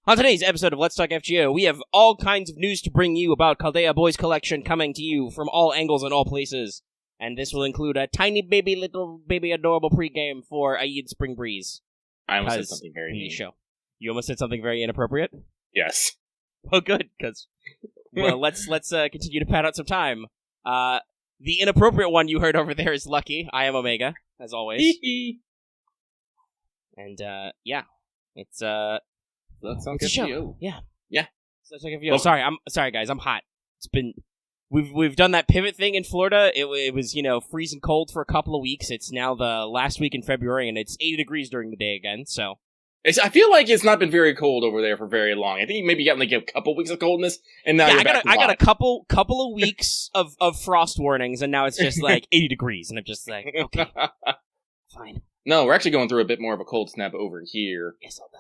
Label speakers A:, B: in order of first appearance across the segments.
A: On today's episode of Let's Talk FGO, we have all kinds of news to bring you about Chaldea Boys Collection coming to you from all angles and all places. And this will include a tiny little baby adorable pregame for Aeaean Spring Breeze.
B: I almost said something very mean.
A: Show. You almost said something very inappropriate?
B: Yes.
A: Oh, good, because, well, let's continue to pad out some time. The inappropriate one you heard over there is Lucky. I am Omega, as always. And, yeah. It's,
B: Let's talk
A: it's a show.
B: FGO.
A: Yeah.
B: Yeah.
A: Let's talk FGO. Sorry, guys. I'm hot. It's been we've done that pivot thing in Florida. It was freezing cold for a couple of weeks. It's now the last week in February, and it's 80 degrees during the day again. So
B: I feel like it's not been very cold over there for very long. I think maybe you got like a couple weeks of coldness, and now
A: I got a couple of weeks of frost warnings, and now it's just like 80 degrees, and I'm just like, okay, fine.
B: No, we're actually going through a bit more of a cold snap over here.
A: Yes, I'll die.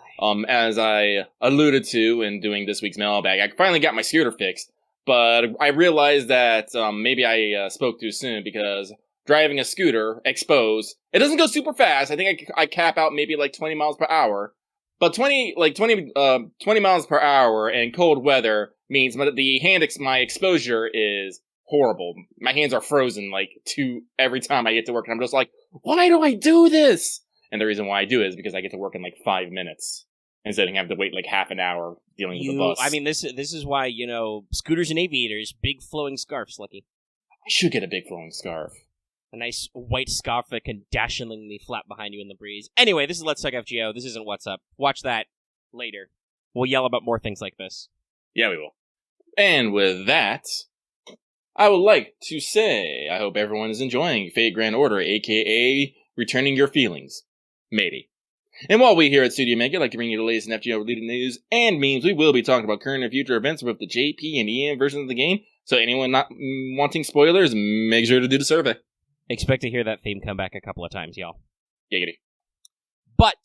B: As I alluded to in doing this week's mailbag, I finally got my scooter fixed, but I realized that maybe I spoke too soon because driving a scooter exposed, it doesn't go super fast. I think I cap out maybe like 20 miles per hour, but 20 miles per hour in cold weather means my exposure is horrible. My hands are frozen every time I get to work, and I'm just like, why do I do this? And the reason why I do it is because I get to work in 5 minutes instead of having to wait half an hour dealing with the bus.
A: I mean, this is why, scooters and aviators, big flowing scarves, Lucky.
B: I should get a big flowing scarf.
A: A nice white scarf that can dashingly flap behind you in the breeze. Anyway, this is Let's Talk FGO. This isn't What's Up. Watch that later. We'll yell about more things like this.
B: Yeah, we will. And with that, I would like to say I hope everyone is enjoying Fate Grand Order, aka Returning Your Feelings. Maybe. And while we here at Studio Mega like to bring you the latest in FGO related news and memes, we will be talking about current and future events with the JP and EM versions of the game, so anyone not wanting spoilers, make sure to do the survey.
A: Expect to hear that theme come back a couple of times, y'all.
B: Giggity.
A: But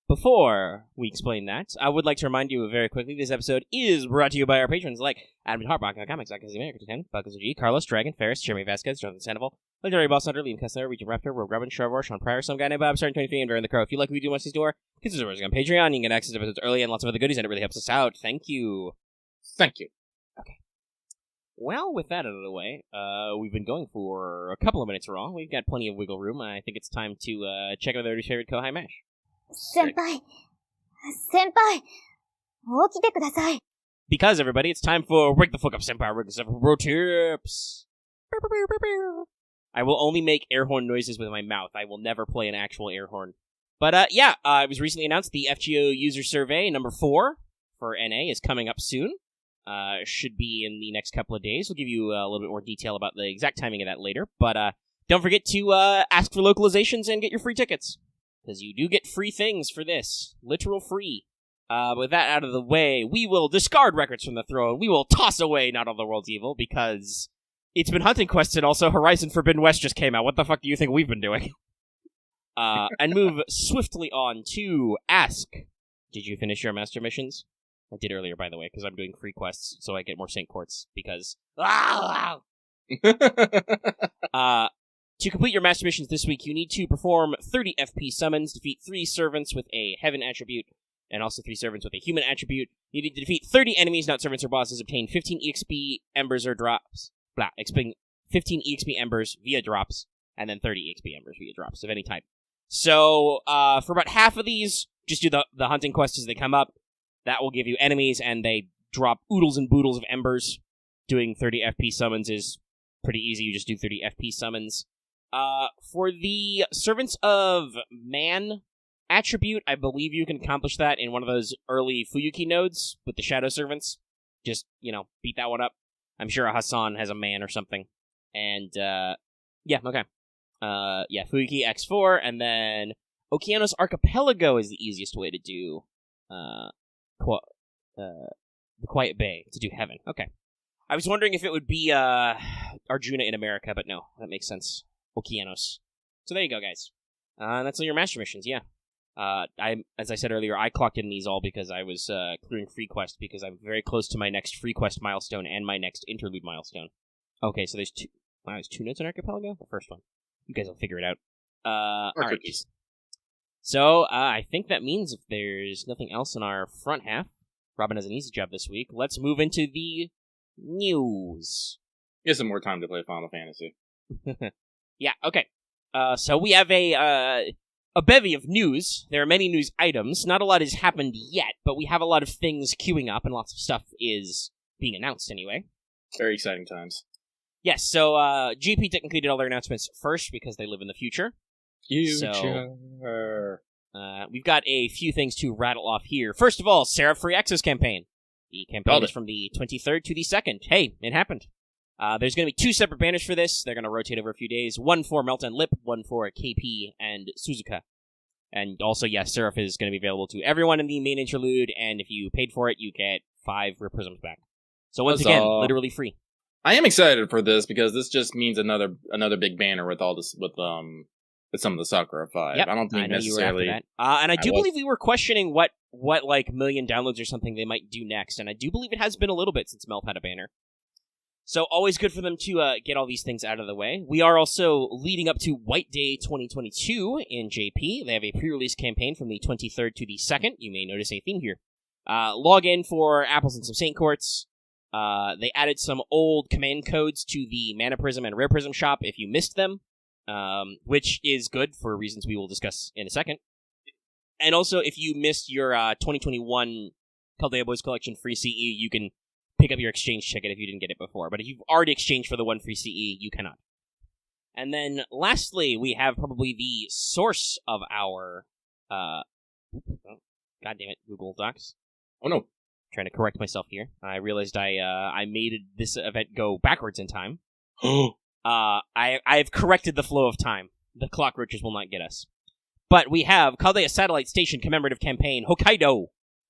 A: before we explain that, I would like to remind you very quickly, this episode is brought to you by our patrons like Adam Harbach, Comics, America 10, Buckles G, Carlos, Dragon, Ferris, Jeremy Vasquez, Jonathan Sandoval, Legendary Boss Hunter, Liam Kessler, Regent Raptor, Raidrobin, Sharvor, Sean Pryor, some guy named Bob, Starting 23, and Baron the Crow. If you like what we do much this door, consider supporting on Patreon. You can get access to episodes early and lots of other goodies, and it really helps us out. Thank you.
B: Thank you.
A: Okay. Well, with that out of the way, we've been going for a couple of minutes wrong. We've got plenty of wiggle room. I think it's time to check out everybody's favorite Kohai Mash.
C: Senpai! 起きてください.
A: Because, everybody, it's time for Wake the Fuck Up, Senpai, Wake the Pro Tips. I will only make air horn noises with my mouth. I will never play an actual air horn. But, it was recently announced the FGO user survey number 4 for NA is coming up soon. Should be in the next couple of days. We'll give you a little bit more detail about the exact timing of that later. But, don't forget to ask for localizations and get your free tickets. Because you do get free things for this. Literal free. With that out of the way, we will discard records from the throne. We will toss away Not All the World's Evil, because it's been Hunting Quest, and also Horizon Forbidden West just came out. What the fuck do you think we've been doing? And move swiftly on to ask, did you finish your master missions? I did earlier, by the way, because I'm doing free quests, so I get more Saint Quartz, because... To complete your master missions this week, you need to perform 30 FP summons, defeat 3 servants with a heaven attribute, and also 3 servants with a human attribute. You need to defeat 30 enemies, not servants or bosses, obtain 15 EXP embers or drops. Expend 15 EXP embers via drops, and then 30 EXP embers via drops of any type. So, for about half of these, just do the hunting quests as they come up. That will give you enemies, and they drop oodles and boodles of embers. Doing 30 FP summons is pretty easy. You just do 30 FP summons. For the Servants of Man attribute, I believe you can accomplish that in one of those early Fukc nodes with the Shadow Servants. Just, beat that one up. I'm sure a Hassan has a man or something. And, okay. Fukc X4, and then Okeanos Archipelago is the easiest way to do, the Quiet Bay, to do Heaven. Okay. I was wondering if it would be, Arjuna in America, but no, that makes sense. Okeanos. So there you go, guys. That's all your master missions, yeah. As I said earlier, I clocked in these all because I was clearing free quest because I'm very close to my next free quest milestone and my next interlude milestone. Okay, so there's 2 nodes in Archipelago? The first one. You guys will figure it out. Alright. So, I think that means if there's nothing else in our front half, Robin has an easy job this week. Let's move into the news.
B: Get some more time to play Final Fantasy.
A: Yeah, okay. So we have a bevy of news. There are many news items. Not a lot has happened yet, but we have a lot of things queuing up, and lots of stuff is being announced anyway.
B: Very exciting times.
A: Yes, so GP technically did all their announcements first because they live in the future.
B: Future.
A: We've got a few things to rattle off here. First of all, SERAPH Free Access campaign. The campaign is from the 23rd to the 2nd. Hey, it happened. There's going to be 2 separate banners for this. They're going to rotate over a few days. One for Melt and Lip, one for KP and Suzuka. And also, yes, SERAPH is going to be available to everyone in the main interlude, and if you paid for it, you get 5 Prisms back. So once again, literally free.
B: I am excited for this because this just means another big banner with all this with some of the Sakura 5.
A: Yep,
B: I don't think necessarily.
A: You were after that. And I do believe we were questioning what like million downloads or something they might do next, and I do believe it has been a little bit since Melt had a banner. So always good for them to get all these things out of the way. We are also leading up to White Day 2022 in JP. They have a pre-release campaign from the 23rd to the 2nd. You may notice a theme here. Log in for apples and some Saint Quartz. They added some old command codes to the Mana Prism and Rare Prism shop if you missed them, which is good for reasons we will discuss in a second. And also, if you missed your 2021 Chaldea Boys Collection free CE, you can pick up your exchange ticket if you didn't get it before. But if you've already exchanged for the one free CE, you cannot. And then, lastly, we have probably the source of our... God damn it, Google Docs.
B: Oh no.
A: Trying to correct myself here. I realized I made this event go backwards in time. I've corrected the flow of time. The clock roaches will not get us. But we have Chaldea Satellite Station Commemorative Campaign Hokkaido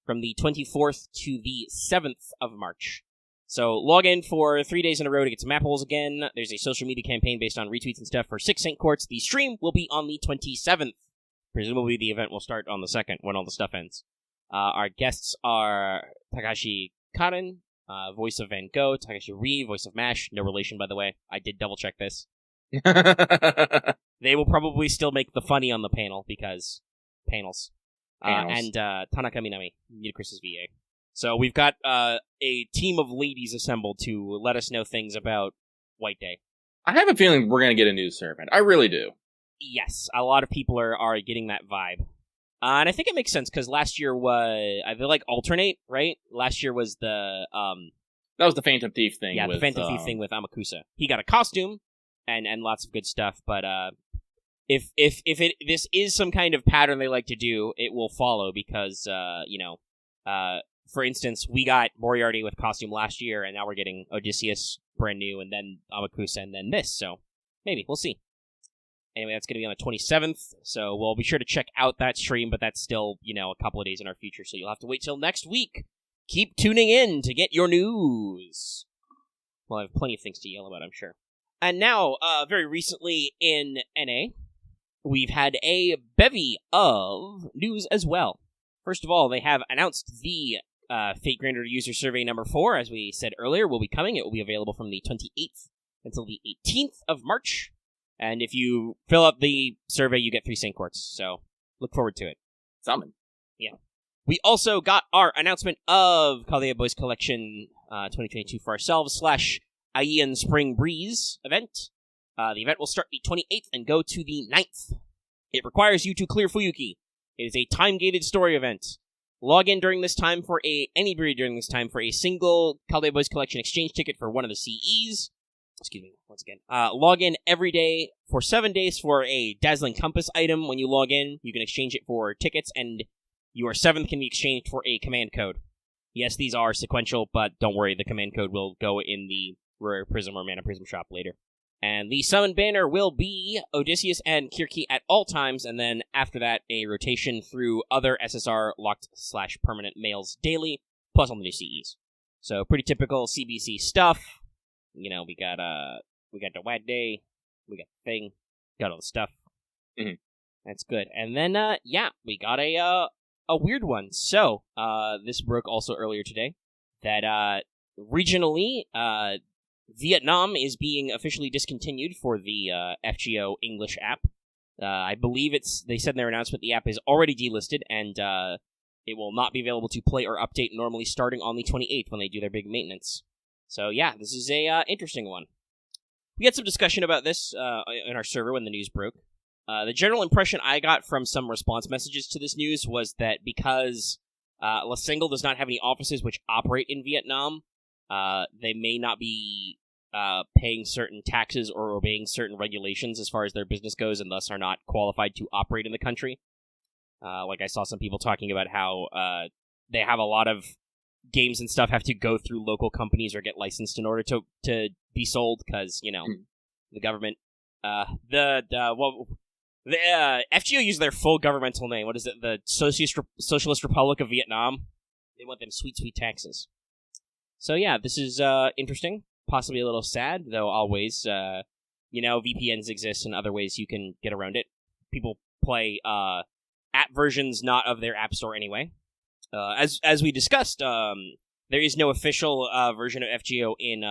A: from the 24th to the 7th of March. So log in for 3 days in a row to get some apples again. There's a social media campaign based on retweets and stuff for 6 Saint Quartz. The stream will be on the 27th. Presumably the event will start on the 2nd when all the stuff ends. Our guests are Takashi Karen, voice of Van Gogh, Takashi Ri, voice of MASH, no relation by the way. I did double check this. They will probably still make the funny on the panel because panels. And Tanaka Minami, Ludacris's VA. So we've got a team of ladies assembled to let us know things about White Day.
B: I have a feeling we're going to get a new servant. I really do.
A: Yes, a lot of people are getting that vibe. And I think it makes sense, because last year was... they like alternate, right? Last year was the...
B: that was the Phantom Thief thing.
A: Yeah, the Phantom Thief thing with Amakusa. He got a costume and lots of good stuff, but if this is some kind of pattern they like to do, it will follow, because, for instance, we got Moriarty with costume last year, and now we're getting Odysseus brand new, and then Amakusa, and then this, so maybe, we'll see. Anyway, that's going to be on the 27th, so we'll be sure to check out that stream, but that's still, a couple of days in our future, so you'll have to wait till next week. Keep tuning in to get your news. Well, I have plenty of things to yell about, I'm sure. And now, very recently in NA, we've had a bevy of news as well. First of all, they have announced the Fate Grander user survey number 4, as we said earlier, will be coming. It will be available from the 28th until the 18th of March. And if you fill out the survey, you get 3 Saint Quartz. So, look forward to it.
B: Summon.
A: Yeah. We also got our announcement of Chaldea Boys Collection 2022 for ourselves / Aeaean Spring Breeze event. The event will start the 28th and go to the 9th. It requires you to clear Fuyuki. It is a time-gated story event. Log in during this time for any period during this time for a single Chaldea Boys Collection exchange ticket for one of the CEs. Excuse me, once again. Log in every day for 7 days for a Dazzling Compass item. When you log in, you can exchange it for tickets, and your 7th can be exchanged for a command code. Yes, these are sequential, but don't worry, the command code will go in the Rare Prism or Mana Prism shop later. And the summon banner will be Odysseus and Kirki at all times, and then after that, a rotation through other SSR locked / permanent mails daily, plus all the new CEs. So pretty typical CBC stuff. We got the White Day, we got the thing, got all the stuff.
B: Mm-hmm.
A: That's good. And then we got a weird one. So this broke also earlier today that regionally Vietnam is being officially discontinued for the FGO English app. I believe they said in their announcement the app is already delisted, and it will not be available to play or update normally starting on the 28th when they do their big maintenance. So yeah, this is a interesting one. We had some discussion about this in our server when the news broke. The general impression I got from some response messages to this news was that because La Single does not have any offices which operate in Vietnam, they may not be paying certain taxes or obeying certain regulations as far as their business goes, and thus are not qualified to operate in the country. Like I saw some people talking about how they have a lot of games and stuff have to go through local companies or get licensed in order to be sold, because, the government, the FGO uses their full governmental name. What is it? The Socialist Republic of Vietnam. They want them sweet, sweet taxes. So yeah, this is interesting. Possibly a little sad, though always, VPNs exist and other ways you can get around it. People play app versions not of their app store anyway. As we discussed, there is no official version of FGO in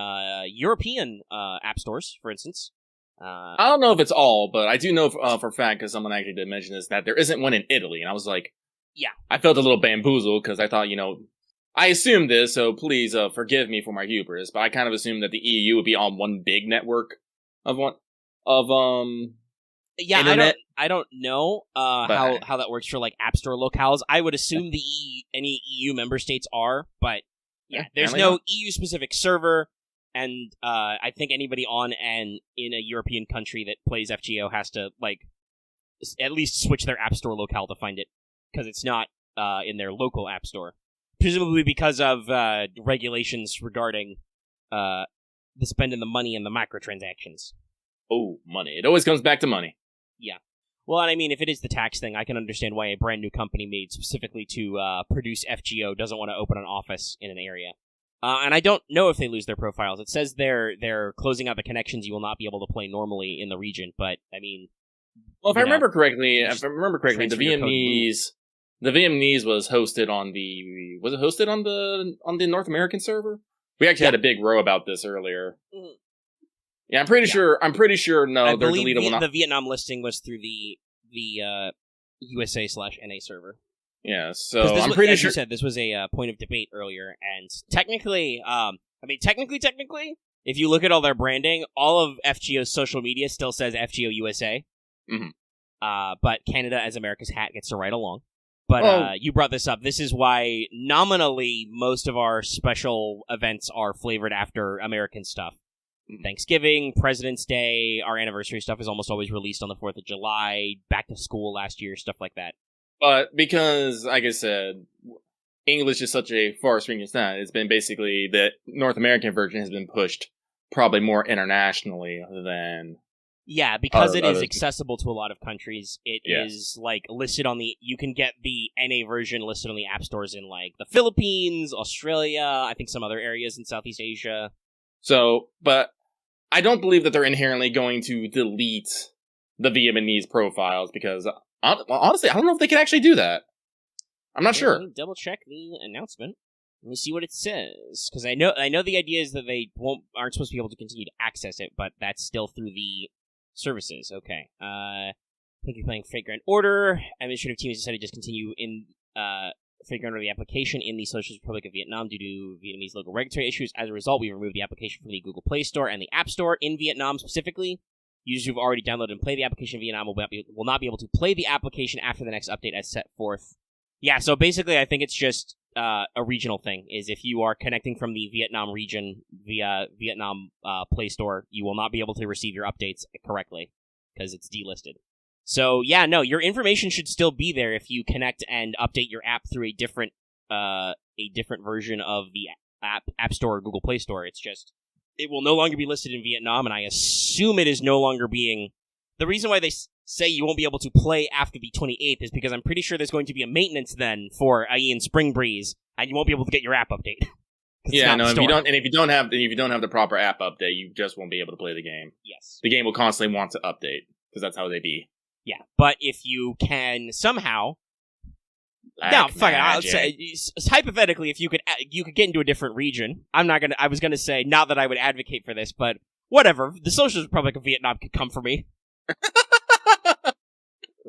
A: European app stores, for instance.
B: I don't know if it's all, but I do know for a fact, because someone actually did mention this, that there isn't one in Italy, and I was like,
A: yeah.
B: I felt a little bamboozled, because I thought, I assumed this, so please forgive me for my hubris, but I kind of assumed that the EU would be on one big network
A: yeah,
B: internet.
A: I don't know how that works for like App Store locales. I would assume any EU member states are, but yeah, there's no EU specific server, and I think anybody on and in a European country that plays FGO has to at least switch their App Store locale to find it, because it's not in their local App Store. Presumably because of regulations regarding the spending the money and the microtransactions.
B: Oh, money. It always comes back to money.
A: Yeah. Well, and I mean, if it is the tax thing, I can understand why a brand new company made specifically to produce FGO doesn't want to open an office in an area. And I don't know if they lose their profiles. It says they're closing out the connections. You will not be able to play normally in the region, but, I mean...
B: Well, if I remember correctly, the Vietnamese was hosted on the... Was it hosted on the North American server? We actually had a big row about this earlier. Mm-hmm. Yeah, I'm pretty sure. No,
A: I
B: they're
A: believe
B: deletable.
A: The Vietnam listing was through the USA/NA server.
B: Yeah, so I'm pretty sure.
A: You said this was a point of debate earlier, and technically, if you look at all their branding, all of FGO's social media still says FGO USA.
B: Mm-hmm.
A: But Canada as America's hat gets to ride along. But you brought this up. This is why nominally most of our special events are flavored after American stuff. Thanksgiving, President's Day, our anniversary stuff is almost always released on the 4th of July, back to school last year, stuff like that.
B: But because, like I said, English is such a far-swinging stat, it's been basically the North American version has been pushed probably more internationally than...
A: Yeah, because it is accessible to a lot of countries. It is, listed on you can get the NA version listed on the app stores in, the Philippines, Australia, I think some other areas in Southeast Asia.
B: So, but... I don't believe that they're inherently going to delete the Vietnamese profiles, because, honestly, I don't know if they can actually do that. I'm not sure.
A: Let me double check the announcement. Let me see what it says, because I know the idea is that they aren't supposed to be able to continue to access it, but that's still through the services. Okay. I think you're playing Fate Grand Order. Administrative team has decided to discontinue in Fate Grand Order the application in the Socialist Republic of Vietnam due to Vietnamese local regulatory issues. As a result, we removed the application from the Google Play Store and the App Store in Vietnam specifically. Users who've already downloaded and played the application in Vietnam will not be able to play the application after the next update as set forth. Yeah, so basically I think it's just a regional thing, is if you are connecting from the Vietnam region via Vietnam Play Store, you will not be able to receive your updates correctly, because it's delisted. So, yeah, no, your information should still be there if you connect and update your app through a different version of the App Store or Google Play Store. It's just, it will no longer be listed in Vietnam, and I assume it is no longer being... The reason why they say you won't be able to play after the 28th is because I'm pretty sure there's going to be a maintenance then for Aeaean Spring Breeze, and you won't be able to get your app update.
B: Yeah, no, if you don't have the proper app update, you just won't be able to play the game.
A: Yes.
B: The game will constantly want to update, because that's how they be.
A: Yeah, but if you can somehow... No, fuck it. I'll say, hypothetically, if you could get into a different region. I was gonna say, not that I would advocate for this, but whatever. The Socialist Republic of Vietnam could come for me.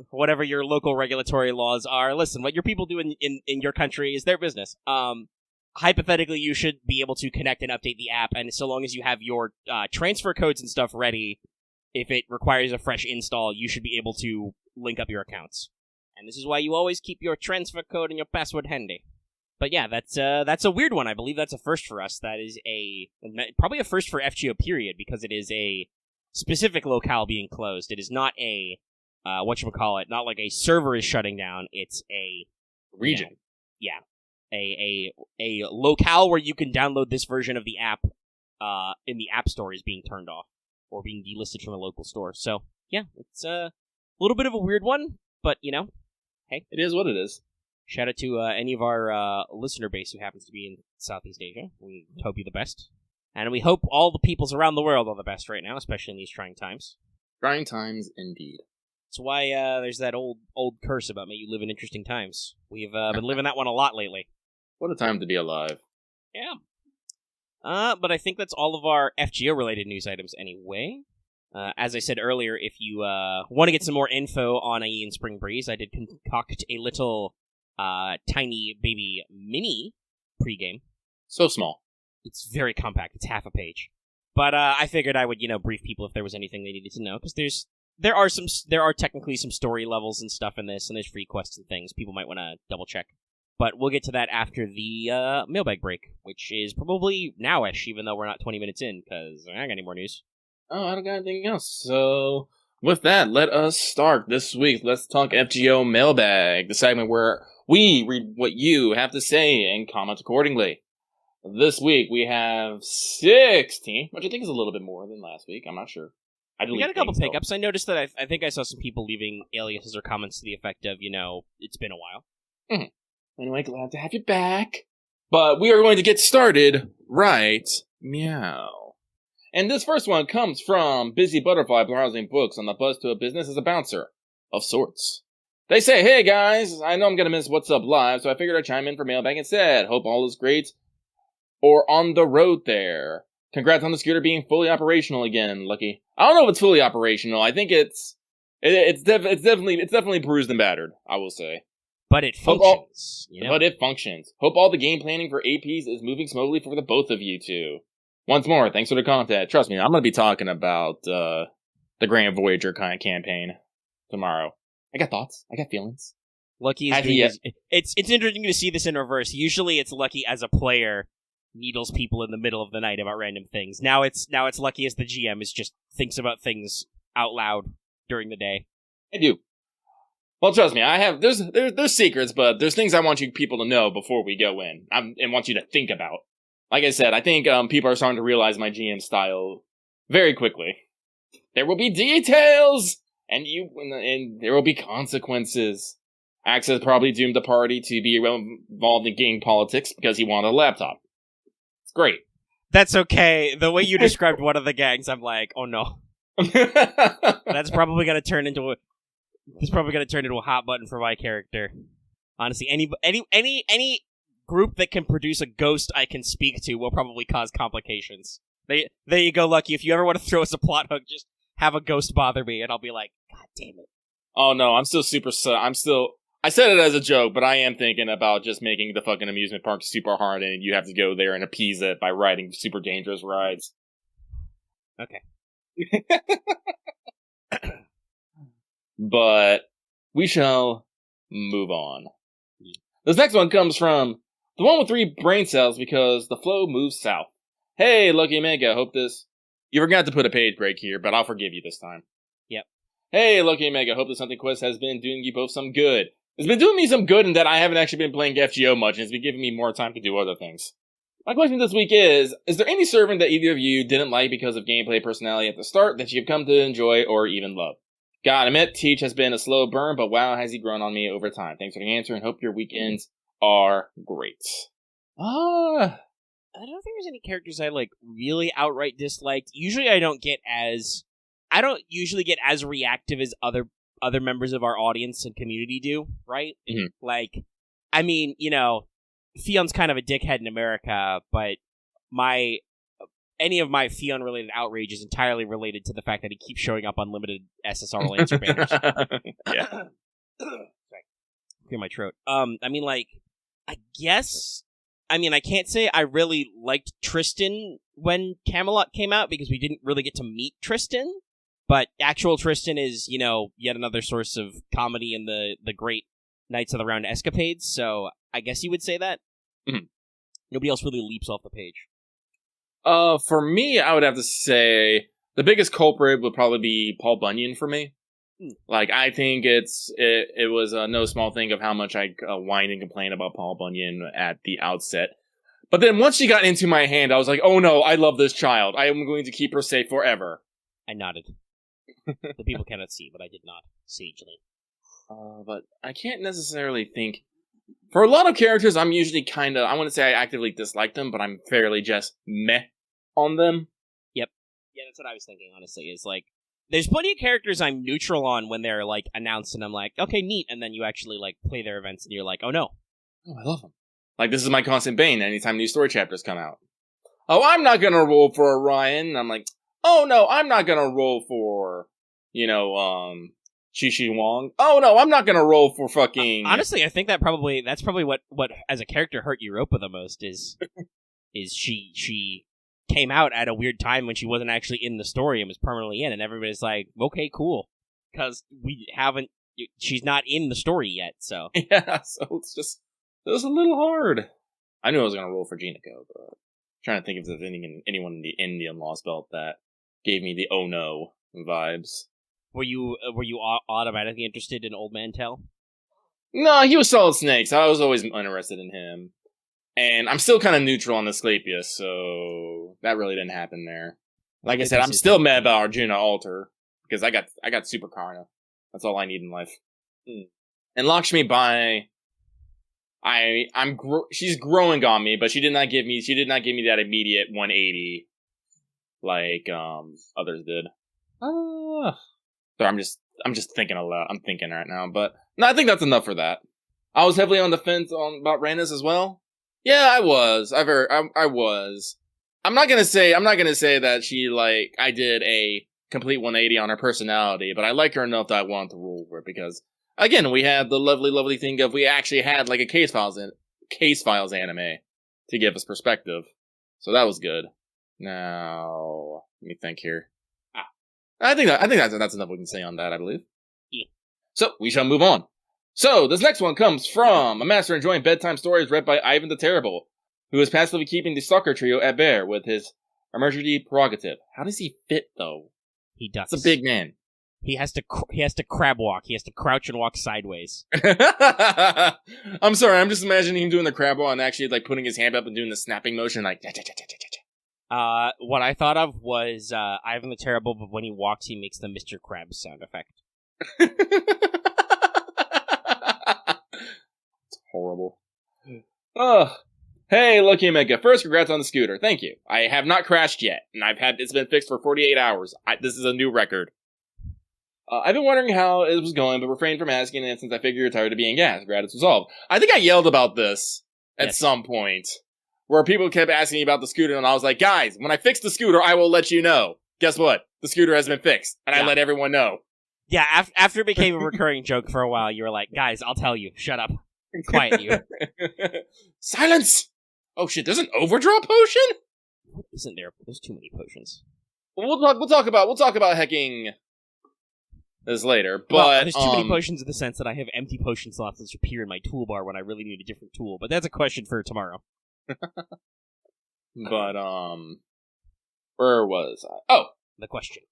A: whatever your local regulatory laws are. Listen, what your people do in your country is their business. Hypothetically, you should be able to connect and update the app, and so long as you have your transfer codes and stuff ready, if it requires a fresh install, you should be able to link up your accounts. And this is why you always keep your transfer code and your password handy. But yeah, that's a weird one. I believe that's a first for us. That is probably a first for FGO period, because it is a specific locale being closed. It is not a whatchamacallit, not like a server is shutting down. It's a
B: region.
A: Yeah. A locale where you can download this version of the app in the App Store is being turned off or being delisted from the local store. So, yeah, it's a little bit of a weird one, but, hey.
B: It is what it is.
A: Shout out to any of our listener base who happens to be in Southeast Asia. We hope you the best. And we hope all the peoples around the world are the best right now, especially in these trying times.
B: Trying times, indeed.
A: That's why there's that old curse about may you live in interesting times. We've been living that one a lot lately.
B: What a time to be alive.
A: Yeah. But I think that's all of our FGO-related news items anyway. As I said earlier, if you want to get some more info on Aeaean Spring Breeze, I did concoct a little tiny baby mini pregame.
B: So small.
A: It's very compact. It's half a page. But I figured I would, brief people if there was anything they needed to know, because there are technically some story levels and stuff in this, and there's free quests and things people might want to double check. But we'll get to that after the mailbag break, which is probably now-ish, even though we're not 20 minutes in, because I don't got any more news.
B: Oh, I don't got anything else. So, with that, let us start this week. Let's talk FGO Mailbag, the segment where we read what you have to say and comment accordingly. This week, we have 16, which I think is a little bit more than last week. I'm not sure.
A: We got a couple pickups. I noticed that I think I saw some people leaving aliases or comments to the effect of, it's been a while.
B: Mm-hmm. Anyway, glad to have you back. But we are going to get started right meow. And this first one comes from Busy Butterfly browsing books on the bus to a business as a bouncer. Of sorts. They say, hey guys, I know I'm gonna miss What's Up Live, so I figured I'd chime in for mailbag instead. Hope all is great. Or on the road there. Congrats on the scooter being fully operational again, Lucky. I don't know if it's fully operational. I think it's definitely bruised and battered, I will say.
A: But it functions.
B: But it functions. Hope all the game planning for APs is moving smoothly for the both of you two. Once more, thanks for the content. Trust me, I'm going to be talking about the Grand Voyager kind of campaign tomorrow. I got thoughts. I got feelings.
A: Lucky is it's interesting to see this in reverse. Usually it's Lucky as a player needles people in the middle of the night about random things. Now it's Lucky as the GM is just thinks about things out loud during the day.
B: I do. Well, trust me, there's secrets, but there's things I want you people to know before we go in, and want you to think about. Like I said, I think people are starting to realize my GM style very quickly. There will be details, and there will be consequences. Axe has probably doomed the party to be involved in gang politics because he wanted a laptop. It's great.
A: That's okay. The way you described one of the gangs, I'm like, oh no. That's probably going to turn into a hot button for my character. Honestly, any group that can produce a ghost I can speak to will probably cause complications. There you go, Lucky. If you ever want to throw us a plot hook, just have a ghost bother me, and I'll be like, God damn it.
B: Oh no, I said it as a joke, but I am thinking about just making the fucking amusement park super hard, and you have to go there and appease it by riding super dangerous rides.
A: Okay.
B: But we shall move on. This next one comes from the one with 3 brain cells because the flow moves south. Hey, Lucky Mega, hope this... You forgot to put a page break here, but I'll forgive you this time.
A: Yep.
B: Hey, Lucky Mega, hope this Something Quest has been doing you both some good. It's been doing me some good in that I haven't actually been playing FGO much, and it's been giving me more time to do other things. My question this week is there any servant that either of you didn't like because of gameplay personality at the start that you've come to enjoy or even love? Gotta admit, Teach has been a slow burn, but wow, has he grown on me over time. Thanks for the answer, and hope your weekends are great.
A: I don't think there's any characters I, really outright disliked. Usually I don't usually get as reactive as other members of our audience and community do, right?
B: Mm-hmm.
A: Fion's kind of a dickhead in America, but any of my Fion-related outrage is entirely related to the fact that he keeps showing up on limited SSR Lancer banners.
B: Yeah.
A: Sorry. Clear my throat. I mean, like, I guess... I mean, I can't say I really liked Tristan when Camelot came out, because we didn't really get to meet Tristan. But actual Tristan is, you know, yet another source of comedy in the great Knights of the Round escapades, so I guess you would say that.
B: Mm-hmm.
A: Nobody else really leaps off the page.
B: For me, I would have to say the biggest culprit would probably be Paul Bunyan for me. Like, I think it was no small thing of how much I whined and complained about Paul Bunyan at the outset. But then once she got into my hand, I was like, oh no, I love this child. I am going to keep her safe forever.
A: I nodded. The people cannot see, but I did not, sagely.
B: But I can't necessarily think... For a lot of characters, I'm usually kind of... I wouldn't say I actively dislike them, but I'm fairly just meh on them.
A: Yep. Yeah, that's what I was thinking, honestly, is like... There's plenty of characters I'm neutral on when they're, like, announced, and I'm like, okay, neat, and then you actually, like, play their events, and you're like, oh no.
B: Oh, I love them. Like, this is my constant bane anytime new story chapters come out. Oh, I'm not gonna roll for Orion. I'm like, oh no, I'm not gonna roll for, Chi Wong. Oh no, I'm not gonna roll for fucking...
A: Honestly, I think that's probably what as a character hurt Europa the most, is she came out at a weird time when she wasn't actually in the story and was permanently in, and everybody's like, okay, cool. Because she's not in the story yet, so.
B: Yeah, so it was a little hard. I knew I was going to roll for Jinako, but I'm trying to think if there's anyone in the Indian Lost Belt that gave me the oh no vibes.
A: Were you automatically interested in Old Man Tell?
B: No, he was Solid Snakes. I was always interested in him. And I'm still kind of neutral on Asclepius, so that really didn't happen there. Like I said, I'm still mad about Arjuna Alter, because I got Super Karna. That's all I need in life. And Lakshmi she's growing on me, but she did not give me that immediate 180 like others did. So I'm just thinking a lot. I'm thinking right now, but no, I think that's enough for that. I was heavily on the fence about Randus as well. Yeah, I was. I was. I'm not gonna say that she, like, I did a complete 180 on her personality, but I like her enough that I wanted to rule her, because again, we had the lovely thing of we actually had like a case files anime to give us perspective, so that was good. Now let me think here. I think that's enough we can say on that, I believe.
A: Yeah. So
B: we shall move on. So, this next one comes from a master enjoying bedtime stories read by Ivan the Terrible, who is passively keeping the stalker trio at bay with his emergency prerogative. How does he fit, though?
A: He does.
B: It's a big man.
A: He has to crab walk. He has to crouch and walk sideways.
B: I'm sorry, I'm just imagining him doing the crab walk and actually, like, putting his hand up and doing the snapping motion, like...
A: What I thought of was Ivan the Terrible, but when he walks, he makes the Mr. Krabs sound effect.
B: Horrible. Hey, Lucky Mega. First, congrats on the scooter. Thank you. I have not crashed yet, and it's been fixed for 48 hours. This is a new record. I've been wondering how it was going, but refrained from asking it since I figure you're tired of being gassed. Glad it's resolved. I think I yelled about this at some point, where people kept asking me about the scooter, and I was like, guys, when I fix the scooter, I will let you know. Guess what? The scooter has been fixed, and I let everyone know.
A: Yeah, after it became a recurring joke for a while, you were like, guys, I'll tell you. Shut up. Quiet you.
B: Silence! Oh shit, there's an overdraw potion?
A: What isn't there? There's too many potions.
B: We'll talk about hacking this later, but...
A: Well, there's too many potions in the sense that I have empty potion slots that appear in my toolbar when I really need a different tool, but that's a question for tomorrow.
B: But, where was I? Oh!
A: The question.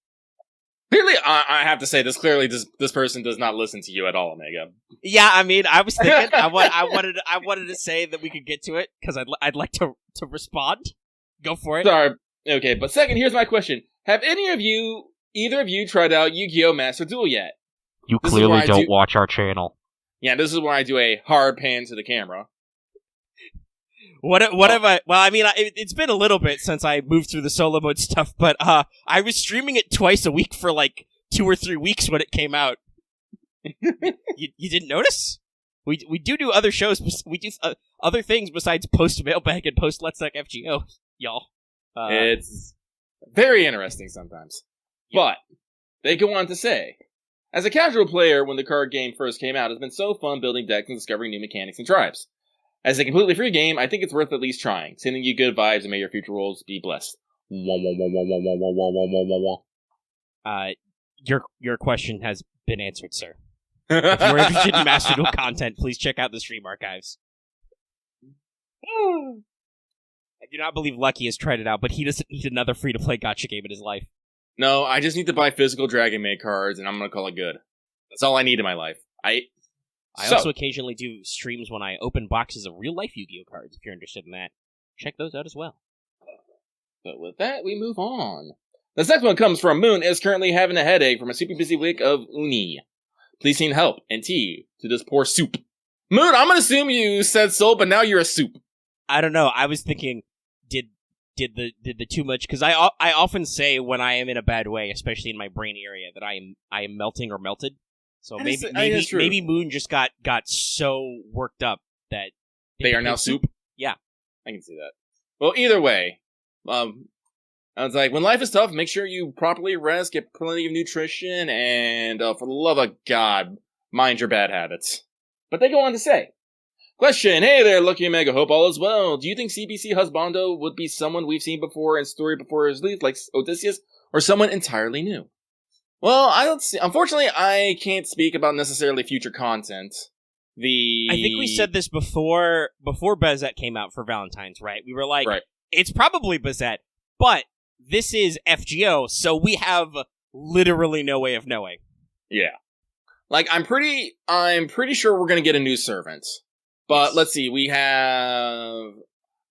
B: Clearly, I have to say this. Clearly, this person does not listen to you at all, Omega.
A: Yeah, I mean, I was thinking I wanted to say that we could get to it because I'd like to respond. Go for it.
B: Sorry. Okay, but second, here's my question: have either of you tried out Yu-Gi-Oh! Master Duel yet?
D: You clearly don't watch our channel.
B: Yeah, this is where I do a hard pan to the camera.
A: What have I... Well, I mean, it's been a little bit since I moved through the solo mode stuff, but I was streaming it twice a week for like 2 or 3 weeks when it came out. you didn't notice? We do other shows. We do other things besides post mailbag and post Let's Talk FGO, y'all.
B: Very interesting sometimes. But they go on to say, as a casual player when the card game first came out, it's been so fun building decks and discovering new mechanics and tribes. As a completely free game, I think it's worth at least trying. Sending you good vibes and may your future rolls be blessed.
A: Your question has been answered, sir. If you're interested in Master Duel content, please check out the stream archives. I do not believe Lucky has tried it out, but he doesn't need another free-to-play gacha game in his life.
B: No, I just need to buy physical Dragon Maid cards, and I'm gonna call it good. That's all I need in my life. I
A: also occasionally do streams when I open boxes of real-life Yu-Gi-Oh cards, if you're interested in that. Check those out as well.
B: But with that, we move on. This next one comes from Moon, is currently having a headache from a super busy week of uni. Please send help and tea to this poor soup. Moon, I'm gonna assume you said soul, but now you're a soup.
A: I don't know. I was thinking, did the too much? Because I often say when I am in a bad way, especially in my brain area, that I am melting or melted. So maybe Moon just got so worked up that
B: they are now soup.
A: Yeah,
B: I can see that. Well, either way, I was like, when life is tough, make sure you properly rest, get plenty of nutrition, and for the love of God, mind your bad habits. But they go on to say, question, hey there, Lucky Omega, hope all is well. Do you think CBC Husbando would be someone we've seen before in Story Before His Leaf, like Odysseus, or someone entirely new? Well, I don't see. Unfortunately, I can't speak about necessarily future content. I
A: think we said this before Bezette came out for Valentine's, right? We were like, It's probably Bezette, but this is FGO, so we have literally no way of knowing.
B: Yeah. Like, I'm pretty sure we're gonna get a new servant. But let's see, we have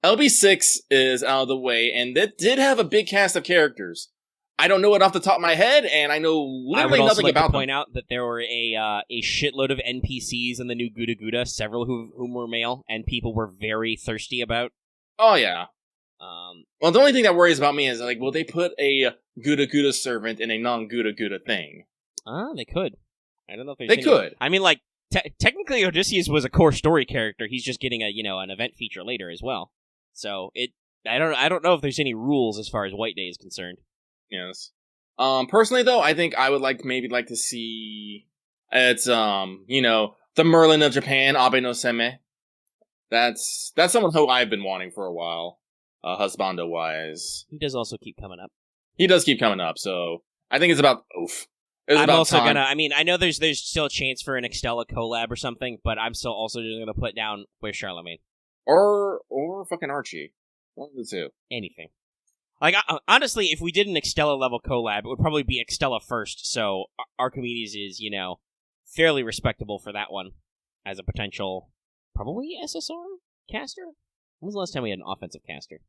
B: LB6 is out of the way, and it did have a big cast of characters. I don't know it off the top of my head, and I know literally nothing about them. I would also like to point out that there were a shitload of NPCs in the new Guda Guda, several whom were male, and people were very thirsty about. Oh, yeah. Well, the only thing that worries about me is, like, will they put a Guda Guda servant in a non-Guda Guda thing?
A: They could. I don't know if there's
B: They could.
A: I mean, like, technically Odysseus was a core story character. He's just getting an event feature later as well. So, I don't know if there's any rules as far as White Day is concerned.
B: Yes. Personally though, I think I would like to see it's the Merlin of Japan, Abe no Seme. That's someone who I've been wanting for a while, husbando wise.
A: He does also keep coming up.
B: He does keep coming up, so I think it's about
A: I'm also time. I know there's still a chance for an Extella collab or something, but I'm still also gonna put down with Charlemagne.
B: Or fucking Archie. One of the two.
A: Anything. Like, honestly, if we did an Extella level collab, it would probably be Extella first, so Archimedes is, fairly respectable for that one as a potential, probably SSR caster? When was the last time we had an offensive caster?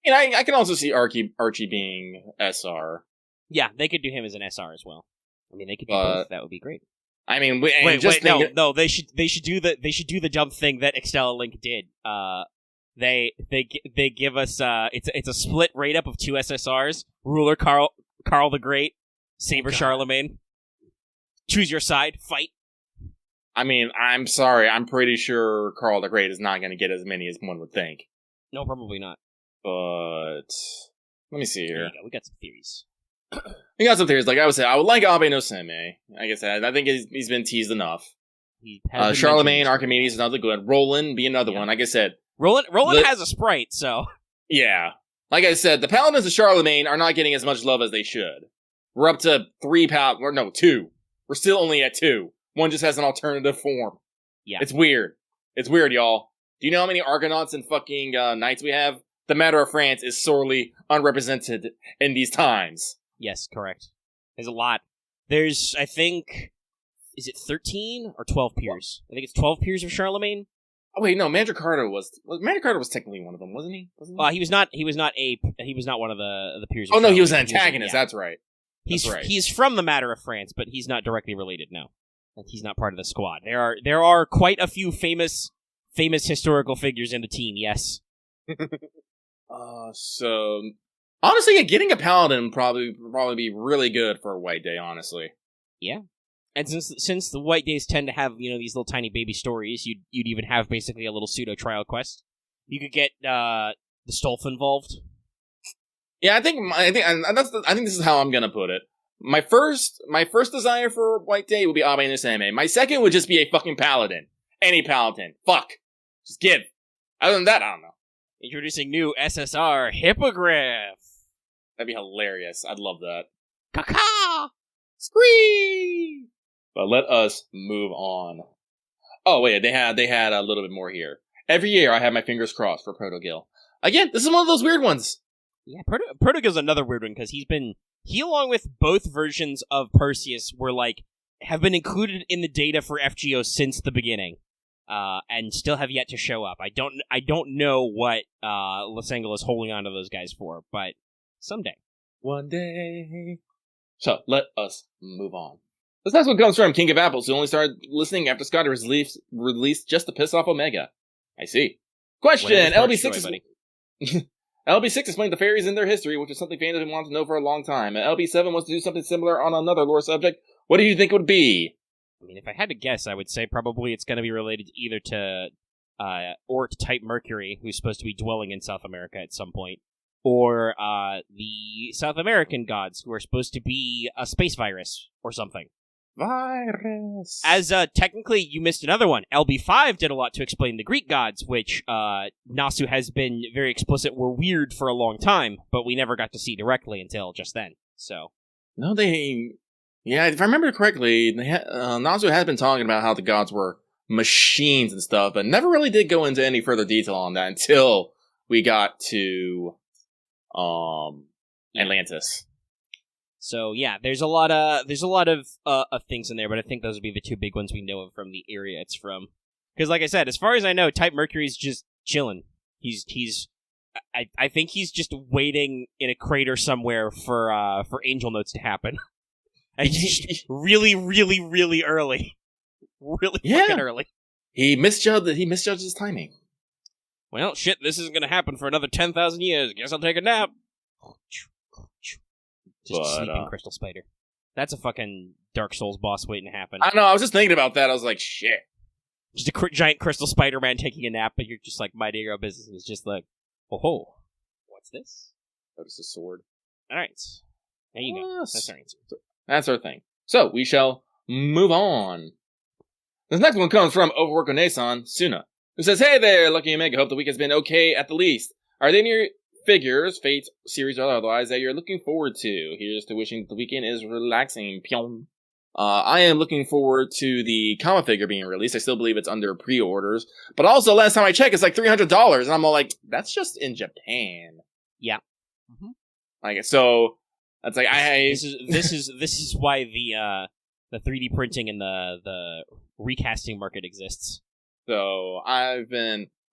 B: I can also see Archie being SR.
A: Yeah, they could do him as an SR as well. I mean, they could do both. That would be great.
B: I mean,
A: no, they should do the dumb thing that Extella Link did. They give us it's a split rate up of 2 SSRs. Ruler Carl the Great, Saber Charlemagne. Choose your side, fight.
B: I mean, I'm sorry, I'm pretty sure Carl the Great is not going to get as many as one would think.
A: No, probably not.
B: But let me see here.
A: We got some theories.
B: We got some theories. Like I would say, I would like Abe no Seme. Like I said, I think he's been teased enough. Charlemagne, Archimedes, another good. Roland, be another one. Like I said,
A: Roland has a sprite, so
B: yeah. Like I said, the Paladins of Charlemagne are not getting as much love as they should. We're up to 2. We're still only at 2. One just has an alternative form.
A: Yeah,
B: it's weird. It's weird, y'all. Do you know how many Argonauts and fucking knights we have? The matter of France is sorely unrepresented in these times.
A: Yes, correct. There's a lot. There's, I think, is it 13 or 12 peers? I think it's 12 peers of Charlemagne.
B: Oh wait, no, Mandricardo was technically one of them, wasn't he?
A: He was not one of the peers.
B: Oh no, he was an antagonist. That's right.
A: He's from the matter of France, but he's not directly related. No, he's not part of the squad. There are quite a few famous historical figures in the team. Yes.
B: So honestly, getting a paladin would probably be really good for a White Day. Honestly. Yeah.
A: And since the White Days tend to have, these little tiny baby stories, you'd even have basically a little pseudo trial quest. You could get the Stolf involved.
B: Yeah, I think this is how I'm gonna put it. My first desire for White Day would be Abe no Seimei. My second would just be a fucking paladin. Any paladin. Fuck. Just give. Other than that, I don't know.
A: Introducing new SSR Hippogriff.
B: That'd be hilarious. I'd love that.
A: Caca!
B: Scream! But let us move on. Oh wait, they had a little bit more here. Every year I have my fingers crossed for Protogil. Again, this is one of those weird ones.
A: Yeah, Protogil's another weird one because he along with both versions of Perseus have been included in the data for FGO since the beginning. And still have yet to show up. I don't know what Lasangel is holding on to those guys for, but someday.
B: One day. So, let us move on. This next one comes from King of Apples, who only started listening after Scott was released just to piss off Omega. I see. Question! LB6 explained the fairies in their history, which is something fans have wanted to know for a long time. LB7 wants to do something similar on another lore subject. What do you think it would be?
A: I mean, if I had to guess, I would say probably it's going to be related either to Orc-type Mercury, who's supposed to be dwelling in South America at some point, or the South American gods, who are supposed to be a space virus or something.
B: Virus.
A: As technically, you missed another one. LB5 did a lot to explain the Greek gods, which Nasu has been very explicit were weird for a long time, but we never got to see directly until just then. So,
B: no, yeah, if I remember correctly, Nasu had been talking about how the gods were machines and stuff, but never really did go into any further detail on that until we got to Atlantis.
A: So yeah, there's a lot of things in there, but I think those would be the two big ones we know of from the area it's from. Because like I said, as far as I know, Type Mercury's just chilling. I think he's just waiting in a crater somewhere for Angel Notes to happen. And he's really, really, really early. Really fucking early.
B: He misjudged his timing.
A: Well, shit, this isn't gonna happen for another 10,000 years. Guess I'll take a nap. Just sleeping Crystal Spider. That's a fucking Dark Souls boss waiting to happen.
B: I know, I was just thinking about that. I was like, shit.
A: Just a giant Crystal Spider-Man taking a nap, but you're just like, my Negro business is just like, oh, what's this?
B: That is a sword.
A: Alright. There you go. That's our answer.
B: That's our thing. So, we shall move on. This next one comes from Overwork Onesan, Suna, who says, hey there, Lucky Omega, hope the week has been okay at the least. Are there any figures, Fate, series, or otherwise, that you're looking forward to? Here's to wishing the weekend is relaxing. Pyong. I am looking forward to the Kama figure being released. I still believe it's under pre-orders. But also, last time I checked, it's like $300, and I'm all like, that's just in Japan.
A: Yeah. Mm-hmm.
B: Like, so... That's like
A: this is why the 3D printing and the recasting market exists.
B: So I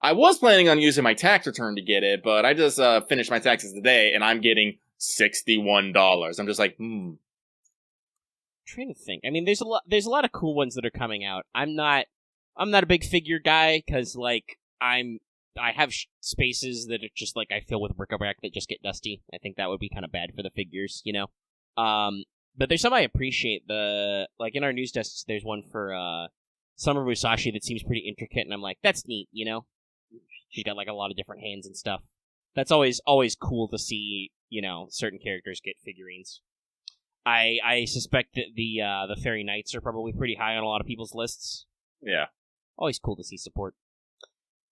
B: was planning on using my tax return to get it, but I just finished my taxes today and I'm getting $61. I'm just like, I'm
A: trying to think. I mean, there's a lot of cool ones that are coming out. I'm not a big figure guy because like I have spaces that are just like I fill with bric-a-brac that just get dusty. I think that would be kind of bad for the figures, you know. But there's some I appreciate. Like in our news desks, there's one for Summer Musashi that seems pretty intricate, and I'm like, that's neat, you know. She's got like a lot of different hands and stuff. That's always cool to see, you know, certain characters get figurines. I suspect that the Fairy Knights are probably pretty high on a lot of people's lists.
B: Yeah.
A: Always cool to see support.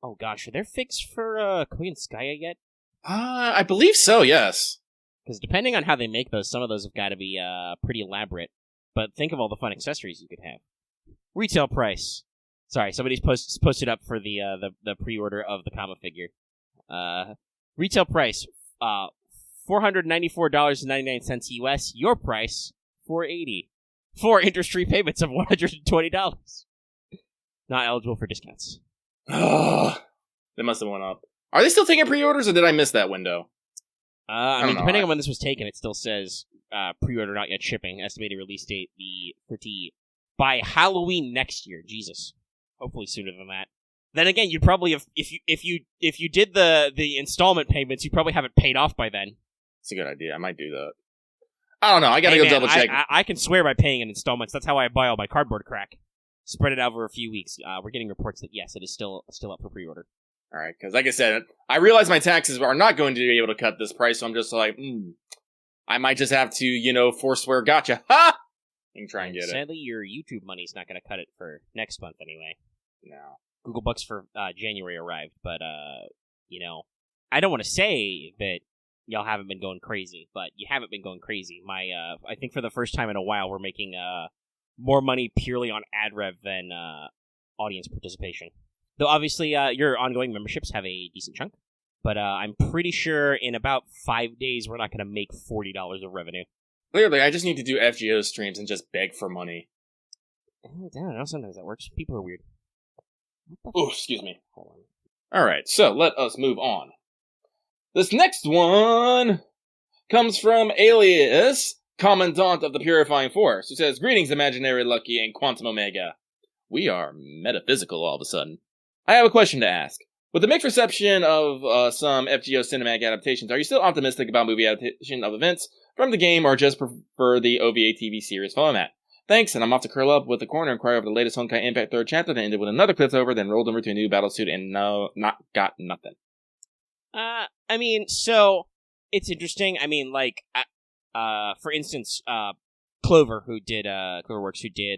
A: Oh gosh, are there figs for Korean Skya yet?
B: I believe so, yes.
A: Because depending on how they make those, some of those have got to be pretty elaborate. But think of all the fun accessories you could have. Retail price. Sorry, somebody's posted up for the pre-order of the Kama figure. Retail price, $494.99 US. Your price, $480. 4 interest-free payments of $120. Not eligible for discounts.
B: They must have went up. Are they still taking pre-orders, or did I miss that window?
A: I mean, depending on when this was taken, it still says pre-order not yet shipping. Estimated release date by Halloween next year. Jesus, hopefully sooner than that. Then again, you'd probably have if you did the installment payments, you probably have it paid off by then.
B: It's a good idea. I might do that. I don't know. I gotta go double check.
A: I can swear by paying in installments. That's how I buy all my cardboard crack. Spread it out over a few weeks. We're getting reports that yes, it is still up for pre-order.
B: Alright, because like I said, I realize my taxes are not going to be able to cut this price, so I'm just like, I might just have to, forswear gotcha. Ha! And try and get it.
A: Sadly, your YouTube money's not going to cut it for next month anyway.
B: No.
A: Google Bucks for January arrived, but, I don't want to say that y'all haven't been going crazy, but you haven't been going crazy. I think for the first time in a while, we're making more money purely on ad rev than audience participation. Though obviously, your ongoing memberships have a decent chunk, but I'm pretty sure in about 5 days we're not going to make $40 of revenue.
B: Clearly, I just need to do FGO streams and just beg for money.
A: I don't know. Sometimes that works. People are weird.
B: Oh, excuse me. Hold on. All right, so let us move on. This next one comes from Alias, Commandant of the Purifying Force, who says, "Greetings, Imaginary Lucky and Quantum Omega. We are metaphysical all of a sudden. I have a question to ask. With the mixed reception of some FGO cinematic adaptations, are you still optimistic about movie adaptation of events from the game, or just prefer the OVA TV series format? Thanks, and I'm off to curl up with the corner and cry over the latest Honkai Impact 3rd chapter that ended with another cliffhanger, then rolled over to a new battlesuit and got nothing."
A: So it's interesting. For instance, Cloverworks, who did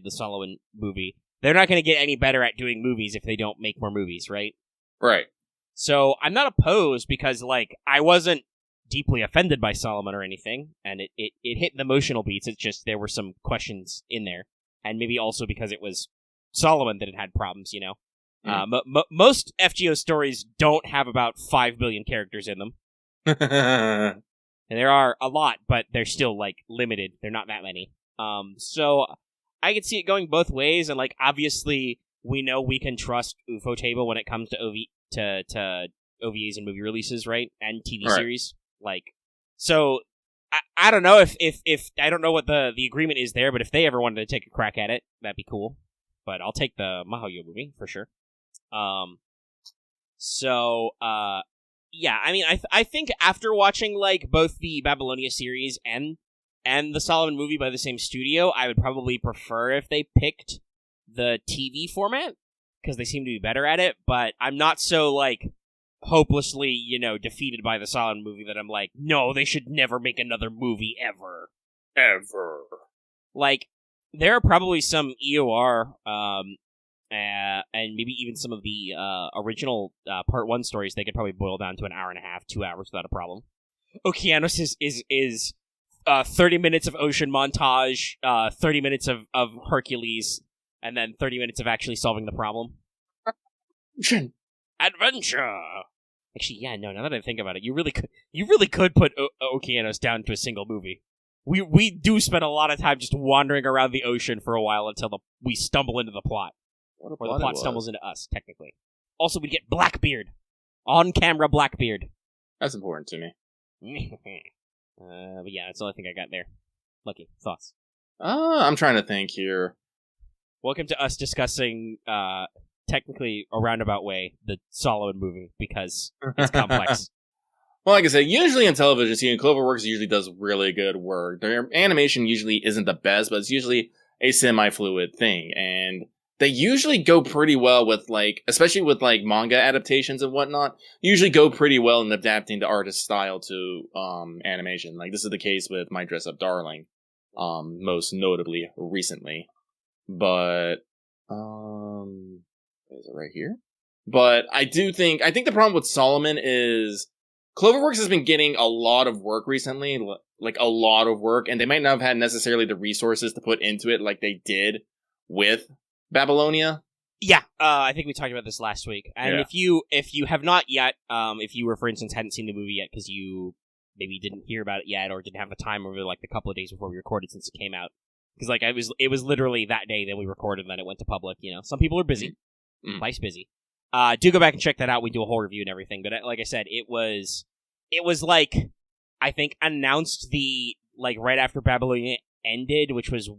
A: the Solomon movie, they're not going to get any better at doing movies if they don't make more movies, right?
B: Right.
A: So I'm not opposed because, I wasn't deeply offended by Solomon or anything, and it hit the emotional beats. It's just there were some questions in there, and maybe also because it was Solomon that it had problems, Most FGO stories don't have about 5 billion characters in them. And there are a lot, but they're still, limited. They're not that many. So I could see it going both ways, and, obviously, we know we can trust UFO Table when it comes to OVAs and movie releases, right? And TV series. So I don't know if I don't know what the agreement is there, but if they ever wanted to take a crack at it, that'd be cool. But I'll take the Mahoyo movie, for sure. I think after watching both the Babylonia series and the Solomon movie by the same studio, I would probably prefer if they picked the TV format because they seem to be better at it. But I'm not so hopelessly defeated by the Solomon movie that I'm no, they should never make another movie ever. There are probably some EOR and maybe even some of the original Part 1 stories they could probably boil down to an hour and a half, 2 hours without a problem. Okeanos is 30 minutes of ocean montage, 30 minutes of Hercules, and then 30 minutes of actually solving the problem. Adventure! Actually, yeah, no, now that I think about it, you really could put Okeanos down to a single movie. We do spend a lot of time just wandering around the ocean for a while until we stumble into the plot. Or the plot stumbles into us, technically. Also, we get Blackbeard. On-camera Blackbeard.
B: That's important to me.
A: But yeah, that's the only thing I got there. Lucky, thoughts?
B: I'm trying to think here.
A: Welcome to us discussing, technically, a roundabout way, the Solomon movie, because it's complex.
B: Well, like I said, usually in television, Cloverworks usually does really good work. Their animation usually isn't the best, but it's usually a semi-fluid thing, and they usually go pretty well with, especially with, manga adaptations and whatnot, usually go pretty well in adapting the artist's style to, animation. This is the case with My Dress-Up Darling, most notably recently. But, is it right here? But I think the problem with Solomon is Cloverworks has been getting a lot of work recently, a lot of work, and they might not have had necessarily the resources to put into it like they did with Babylonia.
A: Yeah, I think we talked about this last week. And if you have not yet, if you were, for instance, hadn't seen the movie yet because you maybe didn't hear about it yet or didn't have the time over the couple of days before we recorded since it came out, because it was literally that day that we recorded and then it went to public. Some people are busy, life's busy. Do go back and check that out. We do a whole review and everything. But like I said, it was I think announced right after Babylonia ended, which was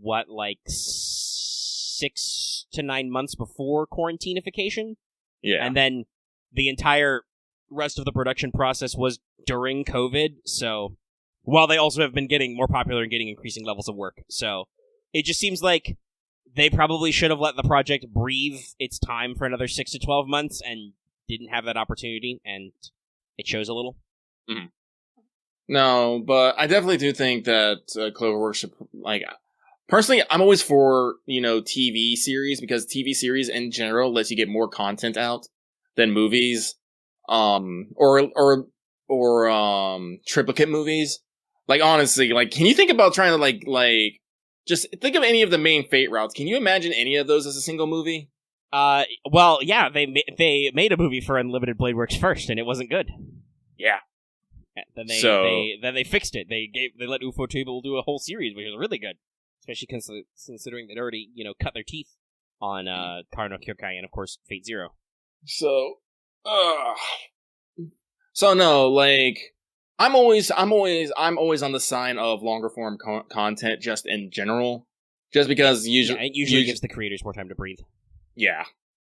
A: 6 to 9 months before quarantinefication. Yeah. And then the entire rest of the production process was during COVID. So while they also have been getting more popular and getting increasing levels of work. So it just seems like they probably should have let the project breathe its time for another 6 to 12 months and didn't have that opportunity, and it shows a little.
B: Mm. No, but I definitely do think that Cloverworks should, like, personally, I'm always for, TV series, because TV series in general lets you get more content out than movies, or triplicate movies. Like, honestly, like, can you think about trying to, like, just think of any of the main Fate routes. Can you imagine any of those as a single movie?
A: Well, yeah, they made a movie for Unlimited Blade Works first, and it wasn't good.
B: Yeah.
A: Then they fixed it. They let ufotable do a whole series, which was really good, especially considering they'd already cut their teeth on Karno Kyokai and of course Fate Zero.
B: So no, like I'm always on the side of longer form content just in general, just because it usually
A: gives the creators more time to breathe.
B: Yeah.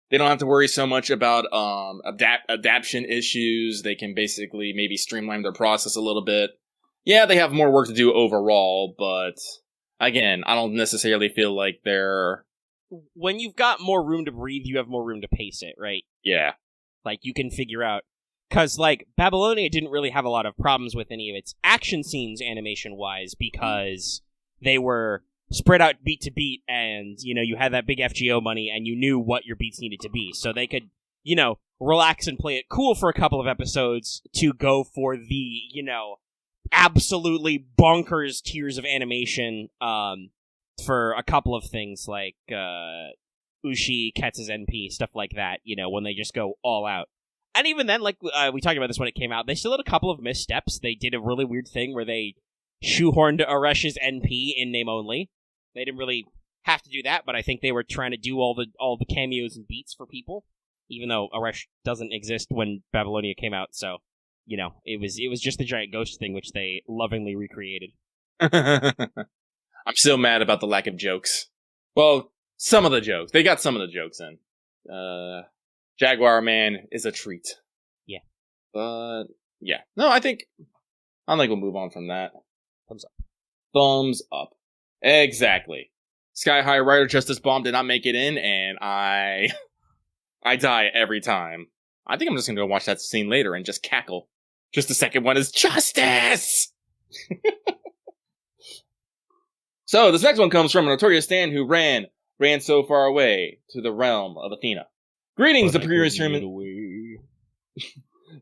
B: They don't have to worry so much about adaptation issues. They can basically maybe streamline their process a little bit. Yeah, they have more work to do overall, but again, I don't necessarily feel like they're...
A: When you've got more room to breathe, you have more room to pace it, right?
B: Yeah.
A: Like, you can figure out... Because, like, Babylonia didn't really have a lot of problems with any of its action scenes animation-wise, because they were spread out beat to beat, and, you had that big FGO money, and you knew what your beats needed to be. So they could, relax and play it cool for a couple of episodes to go for the, absolutely bonkers tiers of animation, for a couple of things like, Ushi, Ketz's NP, stuff like that, when they just go all out. And even then, like, we talked about this when it came out, they still had a couple of missteps. They did a really weird thing where they shoehorned Aresh's NP in name only. They didn't really have to do that, but I think they were trying to do all the cameos and beats for people, even though Aresh doesn't exist when Babylonia came out. So, it was just the giant ghost thing, which they lovingly recreated.
B: I'm still mad about the lack of jokes. Well, some of the jokes. They got some of the jokes in. Jaguar Man is a treat.
A: Yeah.
B: But yeah. No, I think we'll move on from that.
A: Thumbs up.
B: Thumbs up. Exactly. Sky High Rider Justice Bomb did not make it in, and I die every time. I think I'm just gonna go watch that scene later and just cackle. Just the second one is Justice! So, this next one comes from a notorious Stan who ran so far away to the realm of Athena. Greetings, the purest human.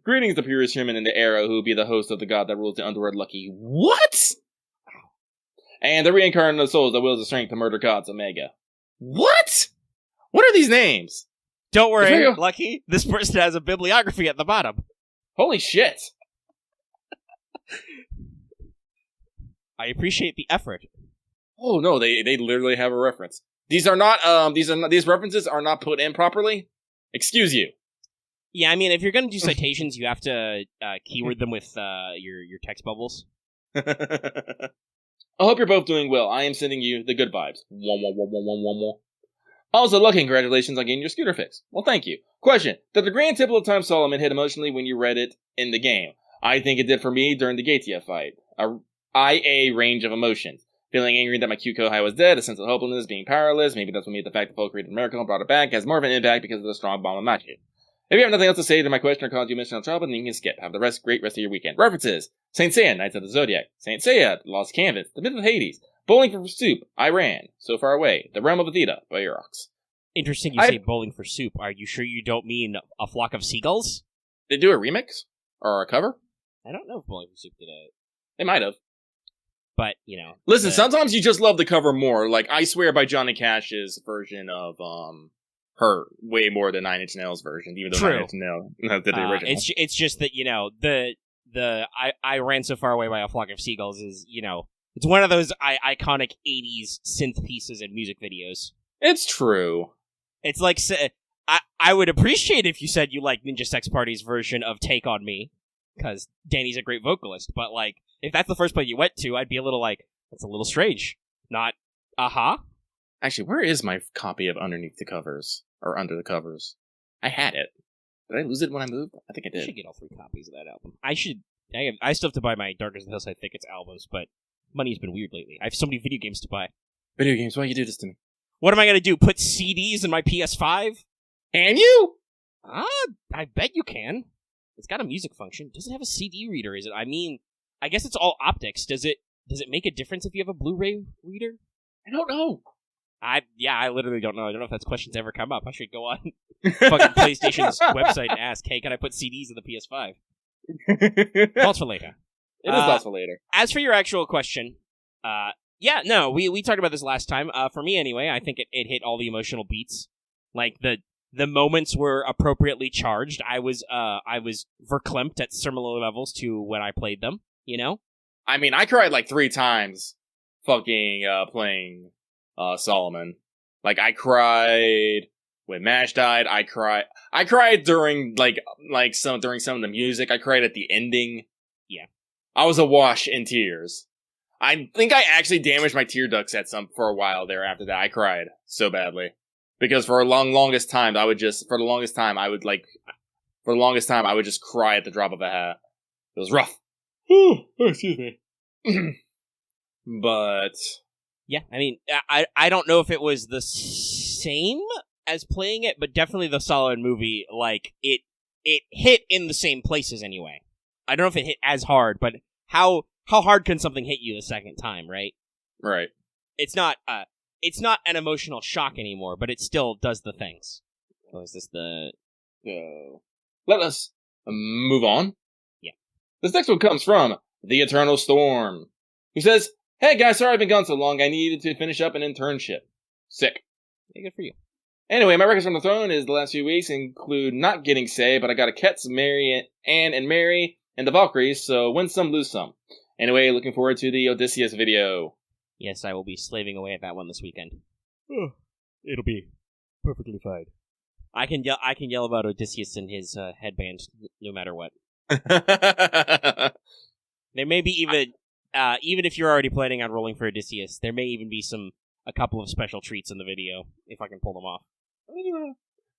B: Greetings, the purest human in the era who be the host of the god that rules the underworld. Lucky. What? And the reincarnated souls that wills the strength to murder gods, Omega. What? What are these names?
A: Don't worry, Lucky. This person has a bibliography at the bottom.
B: Holy shit.
A: I appreciate the effort.
B: Oh no, they literally have a reference. These references are not put in properly. Excuse you.
A: Yeah, I mean, if you're going to do citations, you have to keyword them with your text bubbles.
B: I hope you're both doing well. I am sending you the good vibes. Also, Lucky, congratulations on getting your scooter fixed. Well, thank you. Question: did the Grand Temple of Time Solomon hit emotionally when you read it in the game? I think it did for me during the Gatia fight. A IA range of emotions. Feeling angry that my cute Kohai was dead, a sense of hopelessness, being powerless. Maybe that's what made the fact that Folk created a miracle and brought it back has more of an impact because of the strong bomb of magic. If you have nothing else to say to my question or cause you mention on trouble, then you can skip. Have the great rest of your weekend. References: Saint Seiya, Knights of the Zodiac, Saint Seiya, Lost Canvas, The Myth of Hades, Bowling for Soup, Iran, So Far Away, The Realm of Athena, by Urox.
A: Interesting you say bowling for soup. Are you sure you don't mean a flock of seagulls?
B: Did they do a remix? Or a cover?
A: I don't know if Bowling for Soup did it.
B: They might have.
A: But,
B: Listen, sometimes you just love the cover more. Like, I Swear by Johnny Cash's version of, her way more than Nine Inch Nails version, even though
A: True.
B: 9 Inch Nails did the original.
A: It's just that, I ran so far away by a flock of seagulls is, it's one of those iconic 80s synth pieces in music videos.
B: It's true.
A: It's like, I would appreciate if you said you like Ninja Sex Party's version of Take On Me, because Danny's a great vocalist, but, like, if that's the first place you went to, I'd be a little like, that's a little strange. Not,
B: Actually, where is my copy of Underneath the Covers? Or Under the Covers? I had it. Did I lose it when I moved? I think I did.
A: I should get all 3 copies of that album. I still have to buy my Dark as the Hillside Thickets albums, but money's been weird lately. I have so many video games to buy.
B: Video games? Why you do this to me?
A: What am I going to do? Put CDs in my PS5?
B: Can you?
A: I bet you can. It's got a music function. Does it have a CD reader? Is it? I mean, I guess it's all optics. Does it make a difference if you have a Blu-ray reader?
B: I don't know.
A: I literally don't know. I don't know if that question's ever come up. I should go on fucking PlayStation's website and ask, hey, can I put CDs in the PS5? Thoughts for later.
B: It is thoughts for later.
A: As for your actual question, we talked about this last time. For me, anyway, I think it hit all the emotional beats. Like, the moments were appropriately charged. I was verklempt at similar levels to when I played them, you know?
B: I mean, I cried like 3 times fucking playing Solomon. Like, I cried when Mash died. I cried during some of the music. I cried at the ending.
A: Yeah.
B: I was awash in tears. I think I actually damaged my tear ducts for a while there after that. I cried so badly. Because for the longest time, I would just cry at the drop of a hat. It was rough. Excuse me. But
A: yeah, I mean, I don't know if it was the same as playing it, but definitely the Solomon movie, like, it hit in the same places anyway. I don't know if it hit as hard, but how hard can something hit you the second time, right?
B: Right.
A: It's not an emotional shock anymore, but it still does the things. Oh, is this the...
B: Let us move on.
A: Yeah.
B: This next one comes from The Eternal Storm, who says, hey guys, sorry I've been gone so long. I needed to finish up an internship. Sick.
A: Yeah, good for you.
B: Anyway, my records from the throne is the last few weeks include not getting Say, but I got a Ketz, Mary, Anne, and Mary, and the Valkyries, so win some, lose some. Anyway, looking forward to the Odysseus video.
A: Yes, I will be slaving away at that one this weekend.
E: Oh, it'll be perfectly fine.
A: I can yell about Odysseus and his headband no matter what. There may be even if you're already planning on rolling for Odysseus, there may even be a couple of special treats in the video if I can pull them off.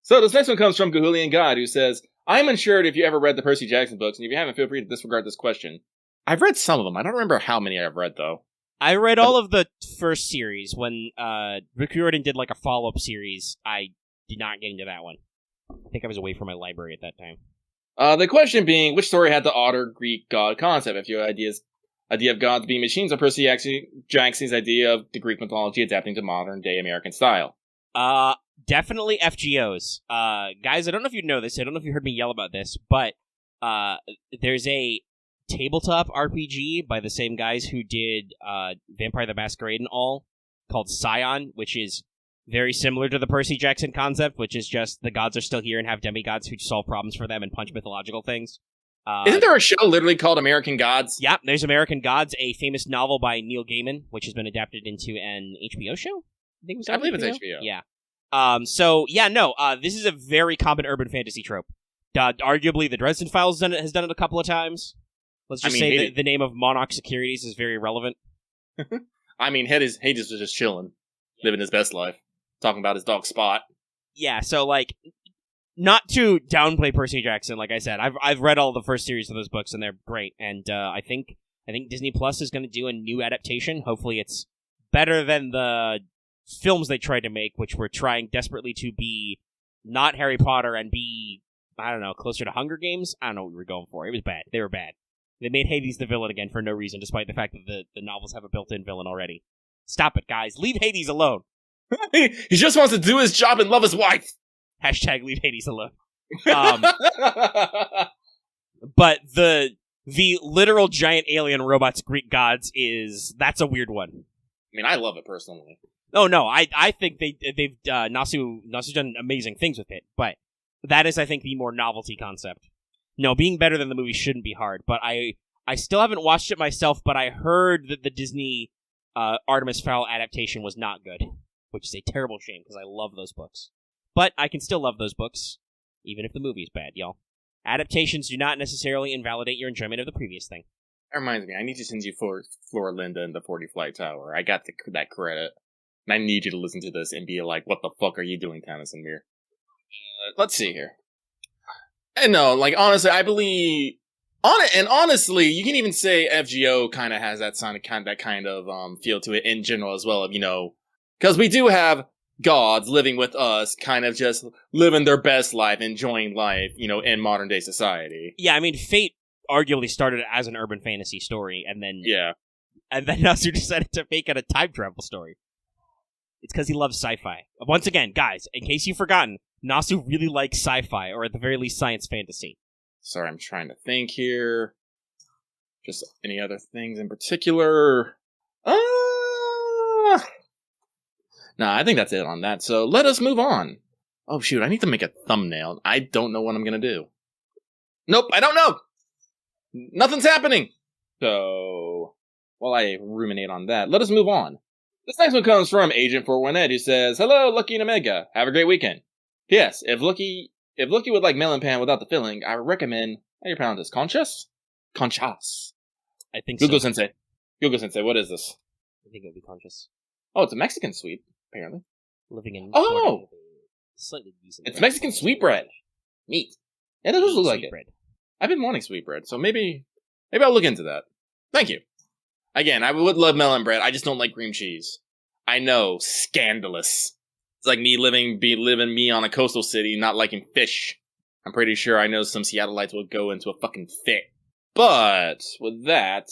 B: So this next one comes from Gahulian God, who says, I'm unsure if you ever read the Percy Jackson books, and if you haven't, feel free to disregard this question. I've read some of them. I don't remember how many I've read, though.
A: I read all of the first series. When Rick Riordan did like a follow-up series, I did not get into that one. I think I was away from my library at that time.
B: The question being, which story had the otter Greek god concept? If your idea of gods being machines, or Percy Jackson's idea of the Greek mythology adapting to modern-day American style?
A: Definitely FGOs. Guys, I don't know if you know this. I don't know if you heard me yell about this, but there's a tabletop RPG by the same guys who did Vampire the Masquerade and all, called Scion, which is very similar to the Percy Jackson concept, which is just the gods are still here and have demigods who solve problems for them and punch mythological things.
B: Isn't there a show literally called American Gods?
A: Yeah, there's American Gods, a famous novel by Neil Gaiman, which has been adapted into an HBO show?
B: I believe it's HBO.
A: Yeah. This is a very common urban fantasy trope. Arguably, the Dresden Files has done it a couple of times. Let's just say the name of Monarch Securities is very relevant.
B: I mean, Hades was just chilling, living his best life, talking about his dog Spot.
A: Yeah, so, like, not to downplay Percy Jackson, like I said, I've read all the first series of those books, and they're great, and I think Disney Plus is going to do a new adaptation. Hopefully it's better than the films they tried to make, which were trying desperately to be not Harry Potter and be, I don't know, closer to Hunger Games. I don't know what we were going for. It was bad. They were bad. They made Hades the villain again for no reason, despite the fact that the novels have a built-in villain already. Stop it, guys. Leave Hades alone.
B: He just wants to do his job and love his wife.
A: Hashtag leave Hades alone. But the literal giant alien robots Greek gods that's a weird one.
B: I mean, I love it personally.
A: Oh no, I think they've Nasu's done amazing things with it, but that is, I think, the more novelty concept. No, being better than the movie shouldn't be hard, but I still haven't watched it myself, but I heard that the Disney Artemis Fowl adaptation was not good, which is a terrible shame, because I love those books. But I can still love those books, even if the movie is bad, y'all. Adaptations do not necessarily invalidate your enjoyment of the previous thing.
B: That reminds me, I need to send you Flora Linda and the 40 Flight Tower. I got that credit. And I need you to listen to this and be like, what the fuck are you doing, Tannis and Mir? Let's see here. And no, like, honestly, I believe... honestly, you can even say FGO kind of has that kind of feel to it in general as well, you know. Because we do have gods living with us, kind of just living their best life, enjoying life, in modern day society.
A: Yeah, I mean, Fate arguably started as an urban fantasy story, and then Nasu decided to make it a time travel story. It's because he loves sci-fi. Once again, guys, in case you've forgotten, Nasu really likes sci-fi, or at the very least, science fantasy.
B: Sorry, I'm trying to think here. Just any other things in particular? Nah, I think that's it on that. So let us move on. Oh, shoot, I need to make a thumbnail. I don't know what I'm going to do. Nope, I don't know. Nothing's happening. So, while I ruminate on that, let us move on. This next one comes from Agent 418, who says, "Hello, Lucky and Omega. Have a great weekend. P.S. If Lucky would like melon pan without the filling, I would recommend, how do you pronounce this? Conchas? Conchas.
A: I think
B: Google
A: so.
B: Sensei. Google Sensei, what is this?
A: I think it would be conscious.
B: Oh, it's a Mexican sweet, apparently.
A: Living in
B: Oh!
A: Slightly decent.
B: It's Mexican sweetbread. Neat. Yeah, it does look like it.
A: Bread.
B: I've been wanting sweetbread, so maybe I'll look into that. Thank you. Again, I would love melon bread. I just don't like cream cheese. I know, scandalous. It's like me living me on a coastal city, not liking fish. I'm pretty sure I know some Seattleites would go into a fucking fit. But with that,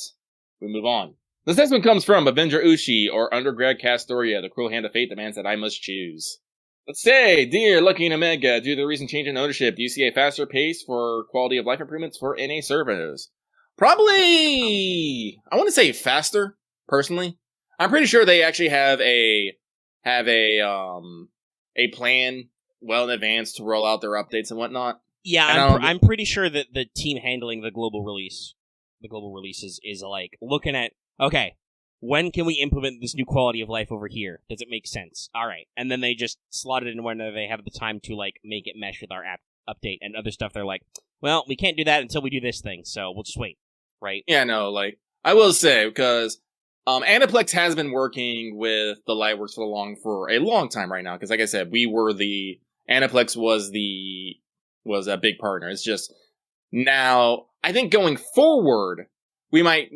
B: we move on. This next one comes from Avenger Ushi, or Undergrad Castoria. The cruel hand of fate demands that I must choose. Let's say, dear Lucky and Omega, due to the recent change in ownership, do you see a faster pace for quality of life improvements for NA servers? Probably, I want to say faster, personally. I'm pretty sure they actually have a plan well in advance to roll out their updates and whatnot.
A: Yeah, I'm pretty sure that the team handling the global releases is like looking at, okay, when can we implement this new quality of life over here? Does it make sense? All right, and then they just slot it in when they have the time to like make it mesh with our app update and other stuff. They're like, well, we can't do that until we do this thing, so we'll just wait, right?
B: Yeah, no, like I will say, because Aniplex has been working with the Lightworks for a long time right now. Because, like I said, Aniplex was a big partner. It's just now, I think going forward, we might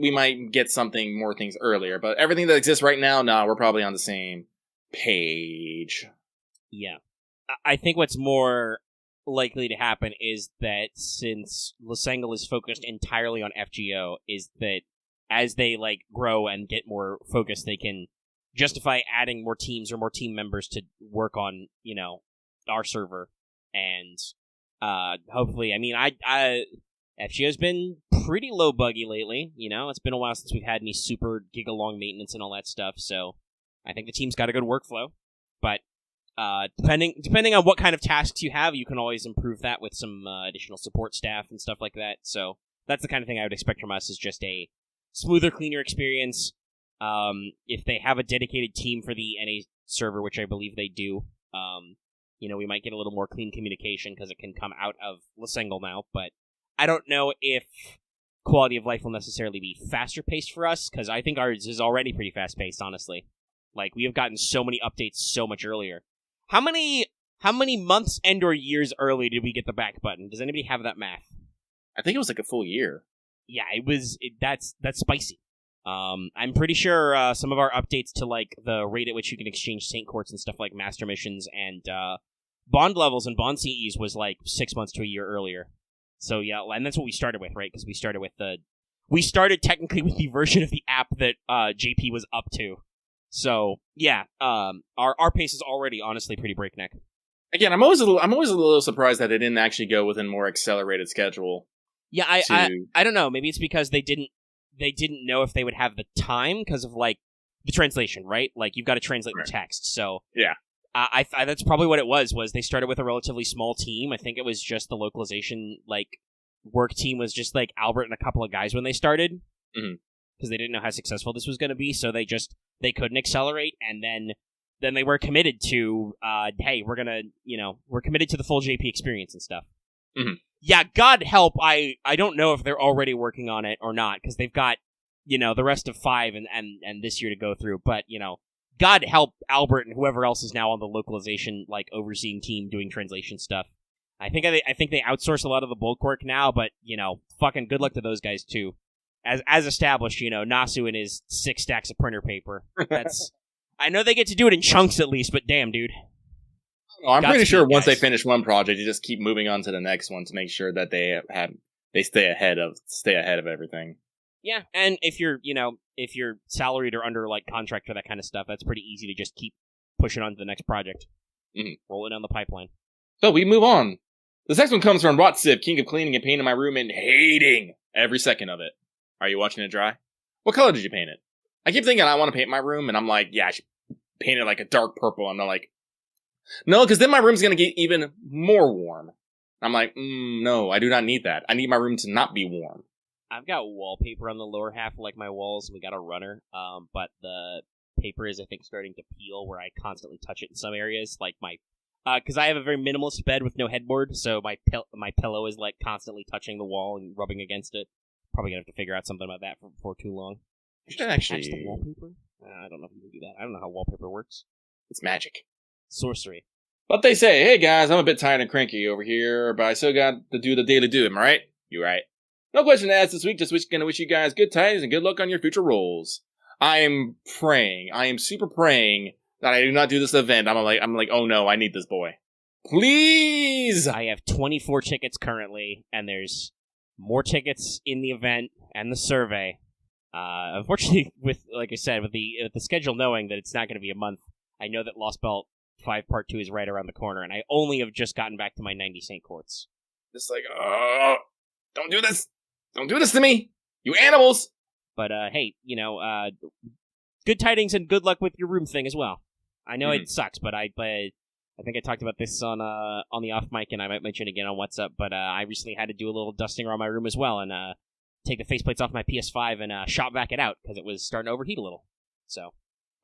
B: get more things earlier. But everything that exists right now, we're probably on the same page.
A: Yeah, I think what's more likely to happen is that since Losangle is focused entirely on FGO, is that as they like grow and get more focused, they can justify adding more teams or more team members to work on, our server. And hopefully, I mean, FGO's been pretty low buggy lately. It's been a while since we've had any super giga-long maintenance and all that stuff. So I think the team's got a good workflow. But depending on what kind of tasks you have, you can always improve that with some additional support staff and stuff like that. So that's the kind of thing I would expect from us, is just a smoother, cleaner experience. If they have a dedicated team for the NA server, which I believe they do, we might get a little more clean communication because it can come out of Losangle now. But I don't know if quality of life will necessarily be faster paced for us, because I think ours is already pretty fast paced, honestly. Like, we have gotten so many updates so much earlier. How many months and or years early did we get the back button? Does anybody have that math?
B: I think it was like a full year.
A: Yeah, that's spicy. I'm pretty sure some of our updates to like the rate at which you can exchange Saint Courts and stuff like Master Missions and bond levels and bond CEs was like 6 months to a year earlier. So yeah, and that's what we started with, right? Because we started technically with the version of the app that JP was up to. So yeah, our pace is already honestly pretty breakneck.
B: Again, I'm always a little surprised that they didn't actually go with a more accelerated schedule.
A: Yeah, I don't know. Maybe it's because they didn't know if they would have the time because of like the translation, right? Like you've got to translate the text. So
B: yeah,
A: I that's probably what it was they started with a relatively small team. I think it was just the localization like work team was just like Albert and a couple of guys when they started, because they didn't know how successful this was going to be. So they couldn't accelerate, and then they were committed to hey, we're committed to the full JP experience and stuff.
B: Mm-hmm.
A: Yeah, God help, I don't know if they're already working on it or not, because they've got, the rest of 5 and this year to go through, but, God help Albert and whoever else is now on the localization, like, overseeing team doing translation stuff. I think they outsource a lot of the bulk work now, but, fucking good luck to those guys, too. As established, Nasu and his 6 stacks of printer paper. I know they get to do it in chunks at least, but damn, dude.
B: Oh, I'm pretty sure once they
A: guys.
B: finish one project, you just keep moving on to the next one to make sure that they stay ahead of everything.
A: Yeah, and if you're salaried or under like contract for that kind of stuff, that's pretty easy to just keep pushing on to the next project. Roll it down the pipeline.
B: So we move on. This next one comes from Rotsip, king of cleaning and painting my room and hating every second of it. Are you watching it dry? What color did you paint it? I keep thinking I want to paint my room, and I'm like, yeah, I should paint it like a dark purple. And I'm like, no, because then my room's going to get even more warm. I'm like, no, I do not need that. I need my room to not be warm.
A: I've got wallpaper on the lower half of like my walls, and we got a runner, but the paper is, I think, starting to peel where I constantly touch it in some areas, like my... because I have a very minimalist bed with no headboard, so my pillow is like constantly touching the wall and rubbing against it. Probably gonna have to figure out something about that before too long.
B: Should actually
A: patch the wallpaper? I don't know if you can do that. I don't know how wallpaper works.
B: It's magic.
A: Sorcery.
B: But they say, hey guys, I'm a bit tired and cranky over here, but I still got to do the daily do. Am I right? You right. No question to ask this week. Just gonna wish you guys good tidings and good luck on your future roles. I am super praying that I do not do this event. I'm like, oh no, I need this boy. Please!
A: I have 24 tickets currently, and there's more tickets in the event and the survey. Unfortunately, like I said, with the schedule knowing that it's not going to be a month, I know that Lost Belt 5 Part 2 is right around the corner, and I only have just gotten back to my 90 Saint Courts.
B: Just like, don't do this! Don't do this to me! You animals!
A: But, hey, good tidings and good luck with your room thing as well. I know it sucks, but I think I talked about this on the off mic, and I might mention it again on WhatsApp, but I recently had to do a little dusting around my room as well, and take the faceplates off my PS5 and shop vac it out, because it was starting to overheat a little. So,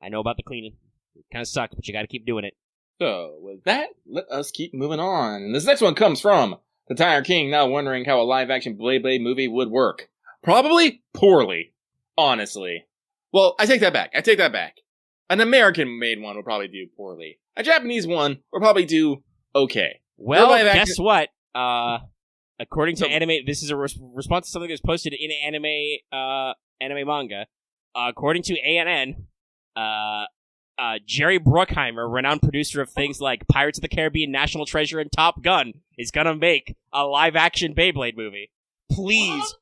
A: I know about the cleaning. It kind of sucks, but you gotta keep doing it.
B: So, with that, let us keep moving on. And this next one comes from the Tire King, now wondering how a live-action Blade movie would work. Probably poorly, honestly. Well, I take that back. An American-made one would probably do poorly. A Japanese one would probably do okay.
A: Well, guess what? According to anime, this is a response to something that was posted in anime manga. According to Aeaean, Jerry Bruckheimer, renowned producer of things like Pirates of the Caribbean, National Treasure, and Top Gun, is gonna make a live-action Beyblade movie. Please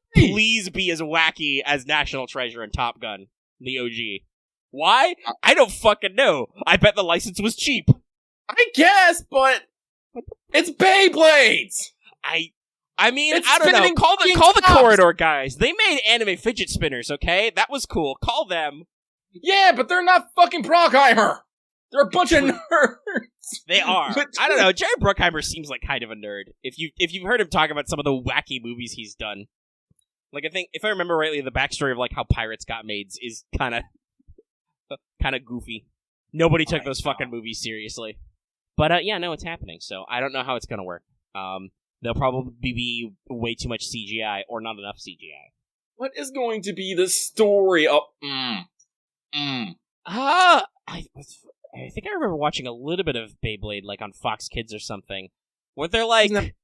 A: be as wacky as National Treasure and Top Gun, the OG. Why? I don't fucking know. I bet the license was cheap.
B: I guess, but it's Beyblades!
A: I mean,
B: It's
A: I don't know.
B: spinning
A: Call the
B: tops.
A: Corridor guys. They made anime fidget spinners, okay? That was cool. Call them.
B: Yeah, but they're not fucking Brockheimer! They're a bunch of nerds!
A: They are. I don't know. Jerry Bruckheimer seems like kind of a nerd. If you've heard him talk about some of the wacky movies he's done. Like, I think, if I remember rightly, the backstory of, like, how Pirates got made is kind of goofy. Nobody took those fucking movies seriously. But, yeah, no, it's happening, so I don't know how it's gonna work. There'll probably be way too much CGI, or not enough CGI.
B: What is going to be the story of...
A: I think I remember watching a little bit of Beyblade, like, on Fox Kids or something. Weren't there, like,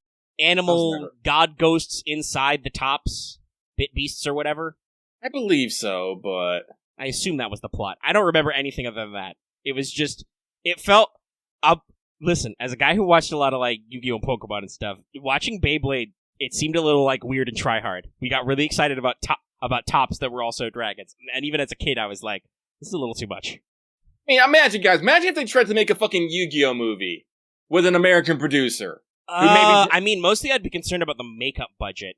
A: animal god ghosts inside the tops? Bit beasts or whatever?
B: I believe so, but...
A: I assume that was the plot. I don't remember anything other than that. It was just... It felt... Listen, as a guy who watched a lot of, like, Yu-Gi-Oh! And Pokemon and stuff, watching Beyblade, it seemed a little, like, weird and try-hard. We got really excited about tops that were also dragons. And even as a kid, I was like, this is a little too much.
B: I mean, imagine, guys. Imagine if they tried to make a fucking Yu-Gi-Oh! Movie with an American producer.
A: I mean, mostly I'd be concerned about the makeup budget.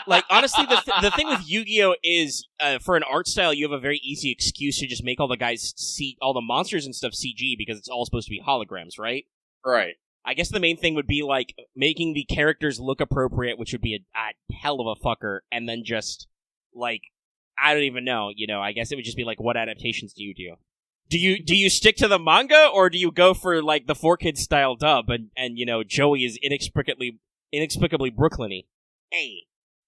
A: Like, honestly, the thing with Yu-Gi-Oh! Is, for an art style, you have a very easy excuse to just make all the guys all the monsters and stuff CG, because it's all supposed to be holograms, right?
B: Right.
A: I guess the main thing would be, like, making the characters look appropriate, which would be a hell of a fucker, and then just, like, I don't even know, I guess it would just be, like, what adaptations do you do? Do you stick to the manga, or do you go for, like, the 4Kids style dub, and Joey is inexplicably Brooklyn-y? Hey,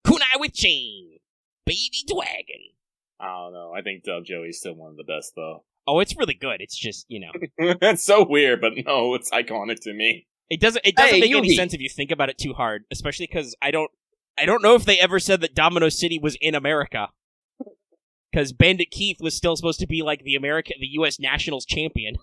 A: kunai with chain, baby dragon.
B: I don't know. I think Joey's still one of the best, though.
A: Oh, it's really good. It's just,
B: That's so weird, but no, it's iconic to me.
A: It doesn't make any sense if you think about it too hard, especially because I don't know if they ever said that Domino City was in America. because Bandit Keith was still supposed to be like the U.S. Nationals champion.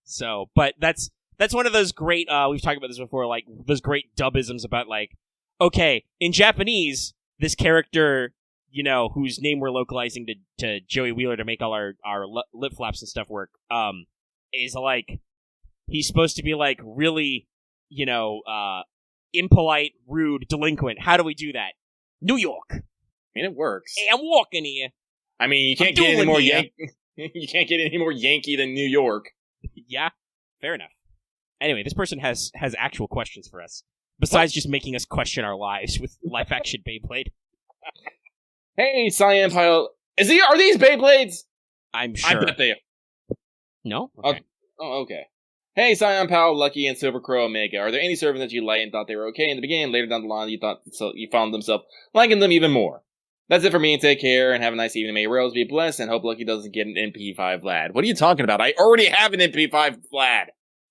A: So, but that's one of those great, we've talked about this before, like, those great dubisms about, like, okay, in Japanese, this character, you know, whose name we're localizing to Joey Wheeler to make all our lip flaps and stuff work, is, like, he's supposed to be, like, really, you know, impolite, rude, delinquent. How do we do that? New York.
B: I mean, it works.
A: Hey, I'm walking here.
B: I mean, you can't get any more you can't get any more Yankee than New York.
A: Yeah, fair enough. Anyway, this person has actual questions for us. Besides just making us question our lives with live-action Beyblade.
B: Hey, Cyan Pile. Are these Beyblades?
A: I'm sure.
B: I bet they are.
A: No? Okay.
B: Okay. Hey, Cyan Pal, Lucky, and Silver Crow Omega. Are there any servants that you liked and thought they were okay in the beginning? Later down the line, you found themselves liking them even more. That's it for me. Take care and have a nice evening. May Rails be blessed and hope Lucky doesn't get an MP5 Vlad. What are you talking about? I already have an MP5 Vlad.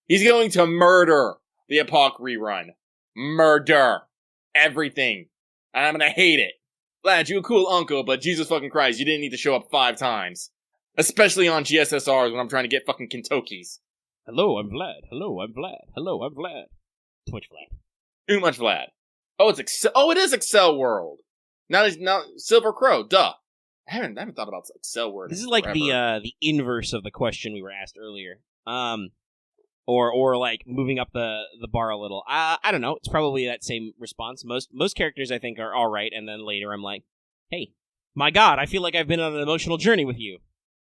B: He's going to murder the Epoch rerun. Murder. Everything. And I'm gonna hate it. Vlad, you a cool uncle, but Jesus fucking Christ, you didn't need to show up 5 times. Especially on GSSRs when I'm trying to get fucking Kentuckies.
A: Hello, I'm Vlad. Hello, I'm Vlad. Hello, I'm Vlad. Too much Vlad.
B: Too much Vlad. Oh, it's Excel. Oh, it is Excel World. Now Silver Crow. Duh. I haven't thought about Excel World.
A: This is like the inverse of the question we were asked earlier. Or like moving up the bar a little. I don't know. It's probably that same response. Most characters I think are all right, and then later I'm like, hey, my God, I feel like I've been on an emotional journey with you.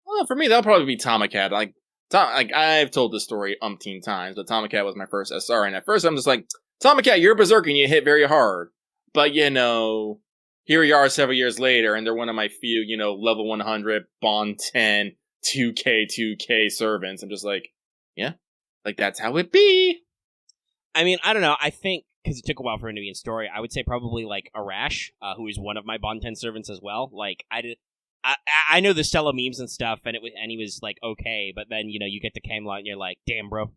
B: Well, for me, that'll probably be Tomacat. Like I've told this story umpteen times, but Tomacat was my first SR, and at first I'm just like, Tomacat, you're a berserker and you hit very hard. But, you know, here we are several years later, and they're one of my few, you know, level 100, Bond 10, 2K servants. I'm just like, yeah, like that's how it be.
A: I mean, I don't know. I think, because it took a while for him to be in story, I would say probably, like, Arash, who is one of my Bond 10 servants as well. Like, I know the Stella memes and stuff, and he was, like, okay, but then, you know, you get to Camelot and you're like, damn, bro.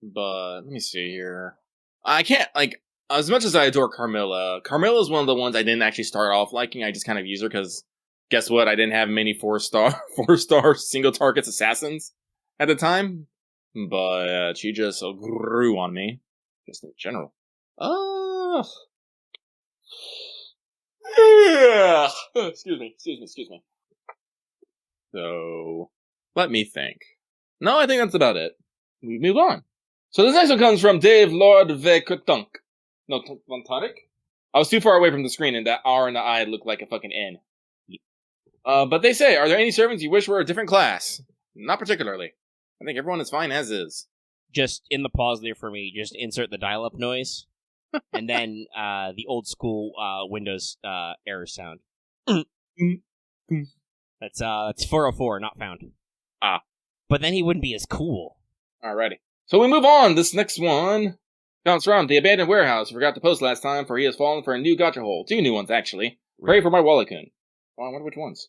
B: But, let me see here. I can't, like, as much as I adore Carmilla is one of the ones I didn't actually start off liking. I just kind of use her because, guess what? I didn't have many 4-star single targets assassins at the time. But she just grew on me, just in general. Excuse me. So, let me think. No, I think that's about it. We move on. So this next one comes from Dave Lord Vekutunk. No, Vontarik? I was too far away from the screen, and that R and the I looked like a fucking N. But they say, are there any servants you wish were a different class? Not particularly. I think everyone is fine as is.
A: Just in the pause there for me, just insert the dial-up noise, and then the old school Windows error sound. That's 404, not found.
B: Ah.
A: But then he wouldn't be as cool.
B: Alrighty. So we move on. This next one comes from the abandoned warehouse. I forgot to post last time, for he has fallen for a new gotcha hole. 2 new ones, actually. Pray for my Wallakun. Oh, I wonder which ones.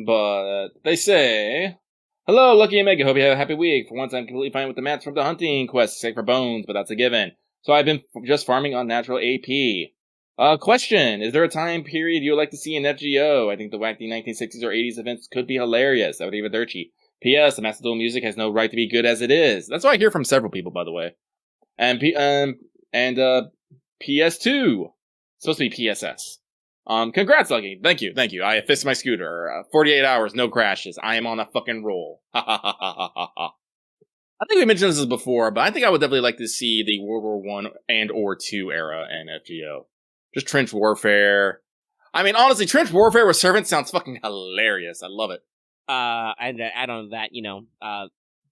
B: But they say, hello, Lucky Omega. Hope you have a happy week. For once, I'm completely fine with the mats from the hunting quest, except for bones, but that's a given. So I've been just farming on natural AP. Question. Is there a time period you would like to see in FGO? I think the wacky 1960s or 80s events could be hilarious. That would be Dirty. P.S. The Master Duel music has no right to be good as it is. That's what I hear from several people, by the way. And PS2. It's supposed to be PSS. Congrats, Lucky. Thank you. I fixed my scooter. 48 hours, no crashes. I am on a fucking roll. Ha ha ha ha ha ha. I think we mentioned this before, but I think I would definitely like to see the World War I and or II era in FGO. Just trench warfare. I mean, honestly, trench warfare with servants sounds fucking hilarious. I love it.
A: And to add on to that, you know,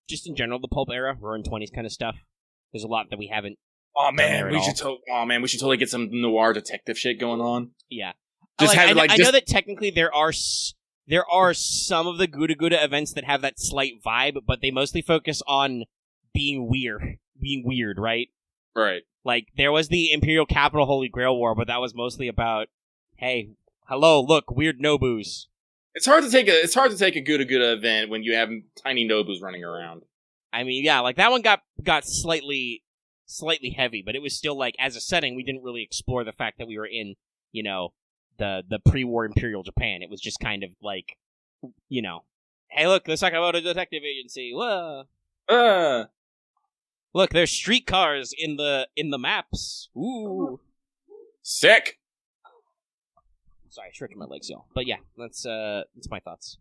A: just in general, the pulp era, Roaring 20s kind of stuff. There's a lot that we haven't.
B: Oh man, we should totally get some noir detective shit going on.
A: Yeah,
B: just
A: I know that technically there are some of the Gouda Gouda events that have that slight vibe, but they mostly focus on being weird, right?
B: Right.
A: Like there was the Imperial Capital Holy Grail War, but that was mostly about, hey, hello, look, weird Nobus.
B: It's hard to take a Gouda Gouda event when you have tiny Nobus running around.
A: I mean, yeah, like that one got slightly heavy, but it was still like, as a setting, we didn't really explore the fact that we were in, you know, the pre-war Imperial Japan. It was just kind of like, you know, hey, look, let's talk about a detective agency. Whoa. Look, there's streetcars in the maps. Ooh.
B: Sick.
A: Sorry, stretching my legs, y'all. But yeah, that's my thoughts.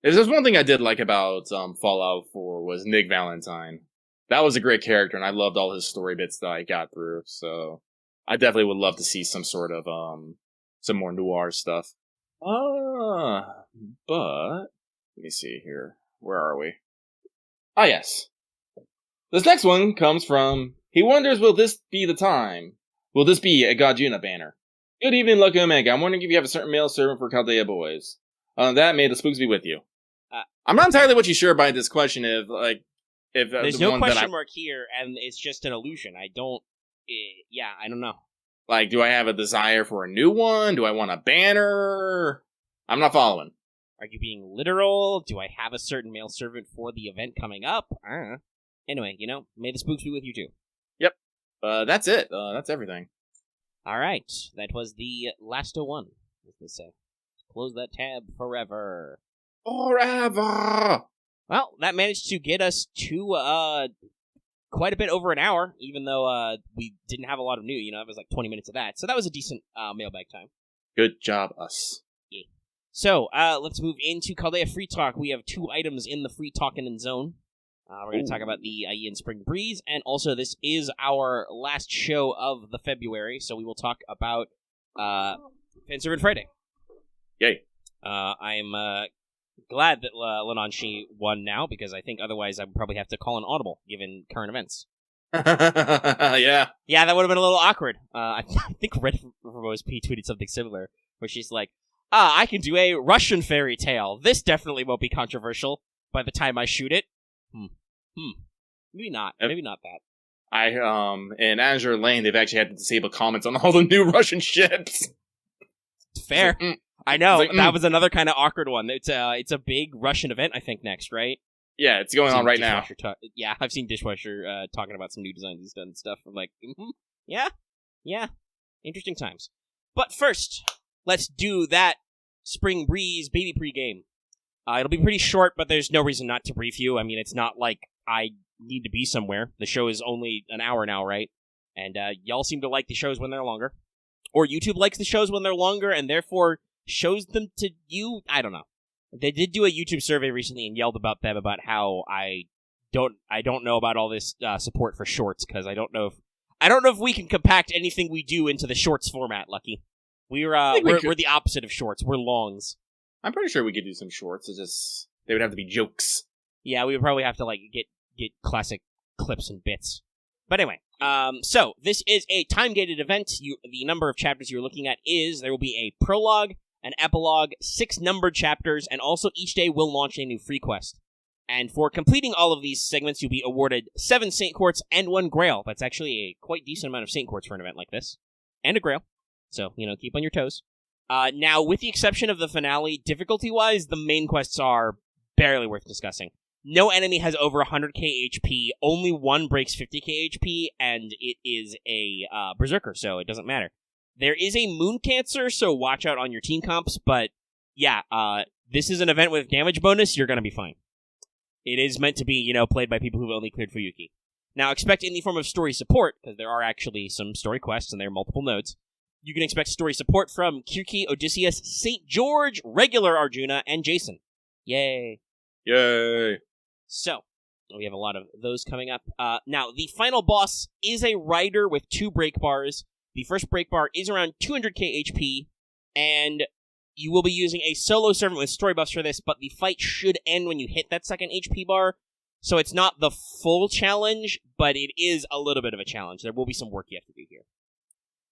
B: There's one thing I did like about Fallout 4 was Nick Valentine. That was a great character, and I loved all his story bits that I got through. So I definitely would love to see some sort of some more noir stuff. But let me see here. Where are we? Ah, yes. This next one comes from, he wonders, will this be the time? Will this be a Gajuna banner? Good evening, Lucky Omega. I'm wondering if you have a certain mail servant for Chaldea Boys. That, may the spooks be with you. I'm not entirely what you sure by this question if
A: there's no question mark here, and it's just an illusion. I don't know.
B: Like, do I have a desire for a new one? Do I want a banner? I'm not following.
A: Are you being literal? Do I have a certain male servant for the event coming up? I don't know. Anyway, may the spooks be with you too.
B: Yep. That's it. That's everything.
A: All right. That was the last one, as they say. Close that tab forever.
B: Forever!
A: Well, that managed to get us to quite a bit over an hour, even though we didn't have a lot of new. It was like 20 minutes of that. So that was a decent mailbag time.
B: Good job, us.
A: Yeah. So, let's move into Chaldea Free Talk. We have 2 items in the Free Talkin' Zone. We're going to talk about the Aeaean Spring Breeze, and also this is our last show of the February, so we will talk about Fanservant Friday.
B: Yay.
A: I'm glad that Leanan Sidhe won now, because I think otherwise I would probably have to call an audible, given current events.
B: Yeah.
A: Yeah, that would have been a little awkward. I think Red Rose P tweeted something similar, where she's like, I can do a Russian fairy tale. This definitely won't be controversial by the time I shoot it. Maybe not. Maybe not that.
B: In Azure Lane, they've actually had to disable comments on all the new Russian ships.
A: Fair. I know. That was another kind of awkward one. It's a big Russian event, I think, next, right?
B: Yeah, it's going on right now.
A: Yeah, I've seen Dishwasher talking about some new designs he's done and stuff. I'm like, yeah. Interesting times. But first, let's do that Spring Breeze baby pregame. It'll be pretty short, but there's no reason not to brief you. I mean, it's not like I need to be somewhere. The show is only an hour now, right? And y'all seem to like the shows when they're longer. Or YouTube likes the shows when they're longer and therefore shows them to you. I don't know. They did do a YouTube survey recently and yelled about them about how I don't know about all this support for shorts, because I don't know if we can compact anything we do into the shorts format, Lucky. We're the opposite of shorts. We're longs.
B: I'm pretty sure we could do some shorts. It's just they would have to be jokes.
A: Yeah, we would probably have to get classic clips and bits. But anyway, so this is a time-gated event. The number of chapters you're looking at is there will be a prologue, an epilogue, 6 numbered chapters, and also each day will launch a new free quest. And for completing all of these segments, you'll be awarded 7 Saint Quartz and 1 Grail. That's actually a quite decent amount of Saint Quartz for an event like this. And a Grail. So, keep on your toes. Now, with the exception of the finale, difficulty-wise, the main quests are barely worth discussing. No enemy has over 100k HP, only one breaks 50k HP, and it is a Berserker, so it doesn't matter. There is a Moon Cancer, so watch out on your team comps, but yeah, this is an event with damage bonus, you're gonna be fine. It is meant to be, played by people who've only cleared Fuyuki. Now, expect in the form of story support, because there are actually some story quests, and there are multiple nodes. You can expect story support from Kirki, Odysseus, St. George, regular Arjuna, and Jason. Yay.
B: Yay.
A: So, we have a lot of those coming up. Now, the final boss is a rider with 2 break bars. The first break bar is around 200k HP, and you will be using a solo servant with story buffs for this, but the fight should end when you hit that second HP bar. So it's not the full challenge, but it is a little bit of a challenge. There will be some work you have to do here.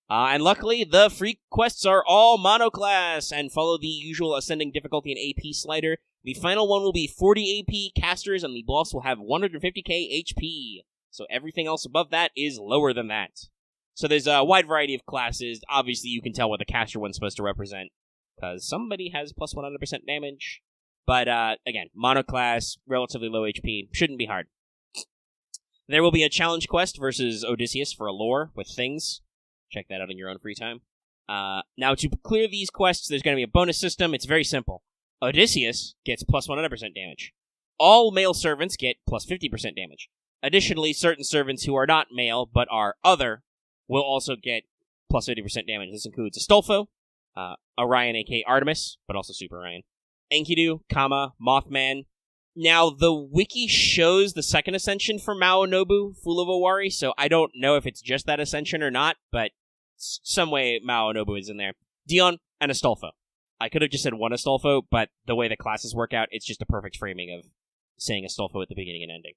A: And luckily, the free quests are all monoclass and follow the usual ascending difficulty and AP slider. The final one will be 40 AP casters, and the boss will have 150k HP. So everything else above that is lower than that. So there's a wide variety of classes. Obviously, you can tell what the caster one's supposed to represent, because somebody has plus 100% damage. But again, monoclass, relatively low HP, shouldn't be hard. There will be a challenge quest versus Odysseus for a lore with things. Check that out in your own free time. Now, to clear these quests, there's going to be a bonus system. It's very simple. Odysseus gets plus 100% damage. All male servants get plus 50% damage. Additionally, certain servants who are not male but are other will also get plus 50% damage. This includes Astolfo, Orion aka Artemis, but also Super Orion, Enkidu, Kama, Mothman. Now, the wiki shows the second ascension for Maonobu, Fool of Owari, so I don't know if it's just that ascension or not, but some way Maonobu is in there. Dion and Astolfo. I could have just said one Astolfo, but the way the classes work out, it's just a perfect framing of saying Astolfo at the beginning and ending.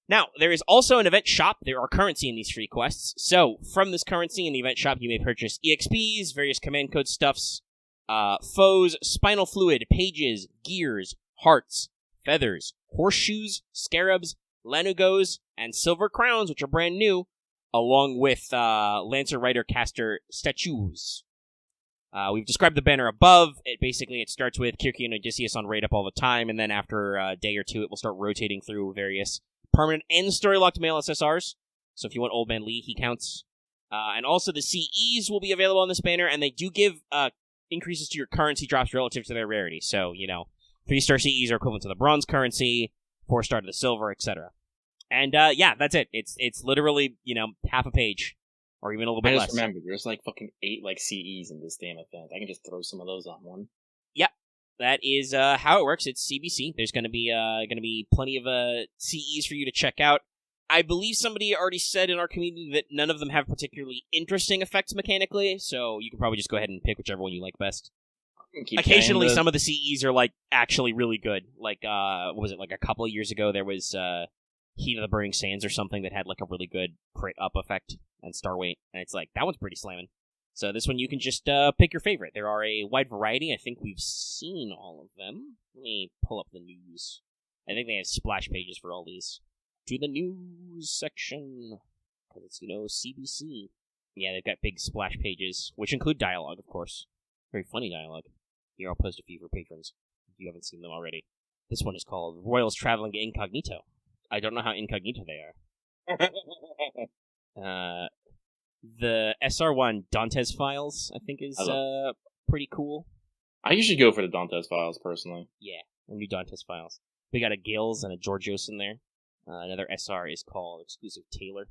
A: Now, there is also an event shop. There are currency in these free quests. So, from this currency in the event shop, you may purchase EXPs, various command code stuffs, foes, spinal fluid, pages, gears, hearts, feathers, horseshoes, scarabs, lanugos, and silver crowns, which are brand new, along with Lancer Rider Caster statues. We've described the banner above. It starts with Kirky and Odysseus on raid up all the time, and then after a day or two, it will start rotating through various permanent and story-locked male SSRs. So if you want Old Man Lee, he counts. And also the CEs will be available on this banner, and they do give increases to your currency drops relative to their rarity. So, 3-star CEs are equivalent to the bronze currency, 4-star to the silver, etc. And that's it. It's literally, half a page, or even a little bit less.
B: I just remembered, there's like fucking 8 CEs in this damn event. I can just throw some of those on one.
A: Yep. That is how it works. It's CBC. There's going to be plenty of CEs for you to check out. I believe somebody already said in our community that none of them have particularly interesting effects mechanically, so you can probably just go ahead and pick whichever one you like best. Occasionally, some of the CEs are actually really good. What was it? A couple of years ago, there was Heat of the Burning Sands or something that had a really good crit up effect and star weight, and it's that one's pretty slamming. So this one you can just pick your favorite. There are a wide variety. I think we've seen all of them. Let me pull up the news. I think they have splash pages for all these. To the news section. Because it's, CBC. Yeah, they've got big splash pages, which include dialogue, of course. Very funny dialogue. Here, I'll post a few for patrons, if you haven't seen them already. This one is called Royals Traveling Incognito. I don't know how incognito they are. The SR1 Dantes Files, I think, is pretty cool.
B: I usually go for the Dantes Files, personally.
A: Yeah, the new Dantes Files. We got a Gills and a Georgios in there. Another SR is called Exclusive Tailor.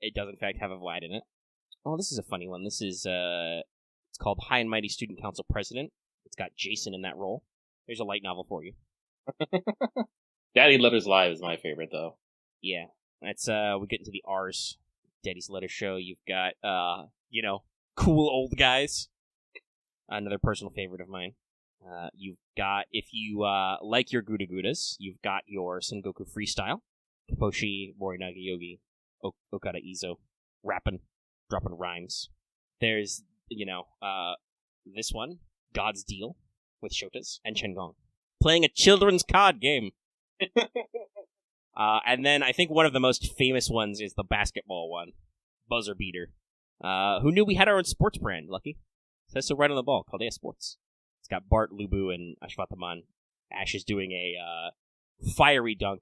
A: It does, in fact, have a Vlad in it. Oh, this is a funny one. This is, it's called High and Mighty Student Council President. It's got Jason in that role. There's a light novel for you.
B: Daddy Letters Live is my favorite, though.
A: Yeah, that's, we get into the R's. Daddy's Letter Show. You've got, cool old guys. Another personal favorite of mine. You've got, if you like your Guda Gudas, you've got your Sengoku Freestyle. Kaposhi, Morinaga Yogi, Okada Izo, dropping rhymes. There's, this one, God's Deal, with Shotas and Chengong. Playing a children's card game. And then I think one of the most famous ones is the basketball one, Buzzer Beater. Who knew we had our own sports brand, Lucky? It says so right on the ball, Chaldea Sports. It's got Bart, Lubu, and Ashwataman. Ash is doing a fiery dunk,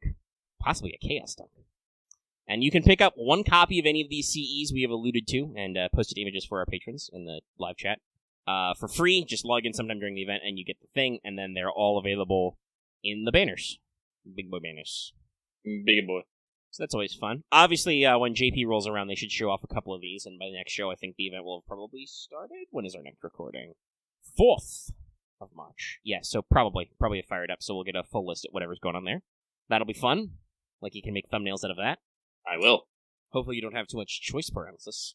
A: possibly a chaos dunk. And you can pick up one copy of any of these CEs we have alluded to and posted images for our patrons in the live chat. For free, just log in sometime during the event and you get the thing, and then they're all available in the banners. Big boy banners.
B: Big boy.
A: So that's always fun. Obviously, when JP rolls around, they should show off a couple of these, and by the next show, I think the event will have probably started. When is our next recording? 4th of March. Yeah, so probably fired up, so we'll get a full list of whatever's going on there. That'll be fun. You can make thumbnails out of that.
B: I will.
A: Hopefully you don't have too much choice paralysis.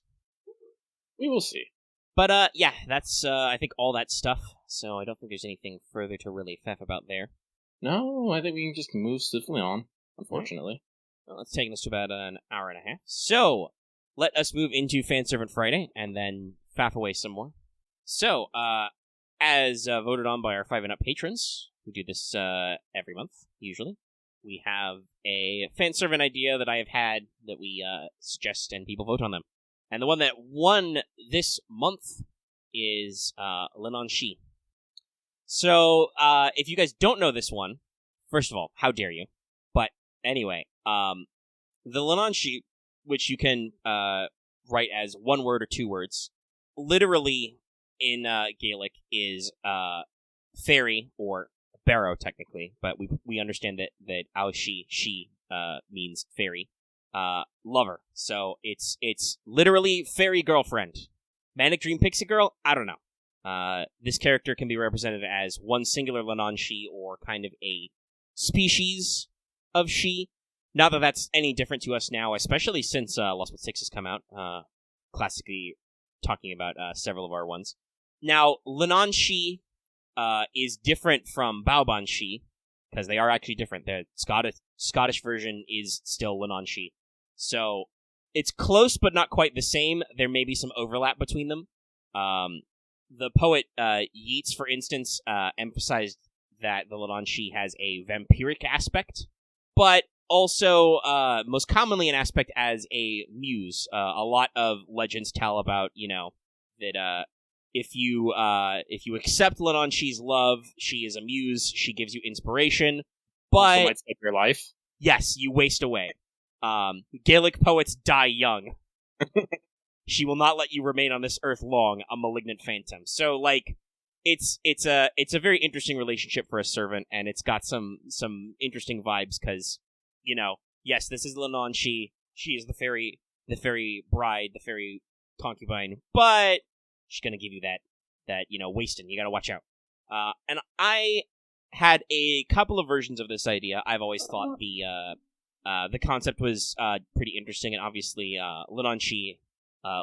B: We will see.
A: But, yeah, that's, I think, all that stuff, so I don't think there's anything further to really faff about there.
B: No, I think we can just move swiftly on, unfortunately.
A: Well, it's taking us to about an hour and a half. So, let us move into Fan Servant Friday, and then faff away some more. So, as voted on by our 5 and Up patrons, we do this every month, usually. We have a fan servant idea that I have had that we suggest, and people vote on them. And the one that won this month is Leanan Sidhe. So, if you guys don't know this one, first of all, how dare you? But anyway, the Leanan Sidhe, which you can write as one word or two words. Literally, in Gaelic, is fairy, or barrow, technically, but we understand that Aoshi, she, means fairy. Lover. So it's literally fairy girlfriend. Manic Dream Pixie Girl? I don't know. This character can be represented as one singular Leanan Sidhe, or kind of a species of she. Not that that's any different to us now, especially since Lost But 6 has come out. Classically talking about several of our ones. Now, Leanan Sidhe is different from Baoban Sidhe, because they are actually different. The Scottish version is still Leanan Sidhe. So, it's close but not quite the same. There may be some overlap between them. The poet Yeats, for instance, emphasized that the Leanan Sidhe has a vampiric aspect, but also most commonly an aspect as a muse. A lot of legends tell about, that if you accept Leanan Sidhe's love, she is a muse. She gives you inspiration, but
B: So might save your life.
A: yes, you waste away. Gaelic poets die young. She will not let you remain on this earth long, a malignant phantom. So, it's a very interesting relationship for a servant, and it's got some interesting vibes, because, yes, this is Leanan Sidhe. She is the fairy bride, the fairy concubine, but she's gonna give you that wasting. You gotta watch out. And I had a couple of versions of this idea. I've always thought the concept was pretty interesting, and obviously Leanan Sidhe,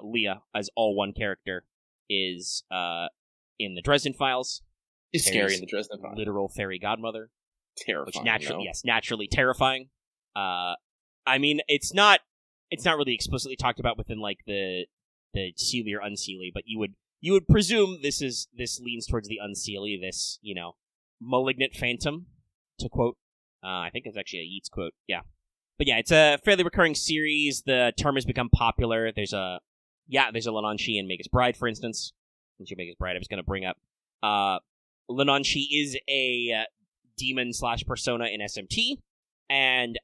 A: Leah, as all one character, is in the Dresden Files.
B: She's scary in the Dresden Files.
A: Literal fairy godmother.
B: Terrifying.
A: Which naturally terrifying. I mean, it's not really explicitly talked about within the Seelie or Unseelie, but you would presume this leans towards the Unseelie, this malignant phantom, to quote. I think it's actually a Yeats quote. Yeah. But yeah, it's a fairly recurring series. The term has become popular. There's a Leanan Sidhe in Magus Bride, for instance. Since you Magus Bride, I was going to bring up. Leanan Sidhe is a demon/persona in SMT, and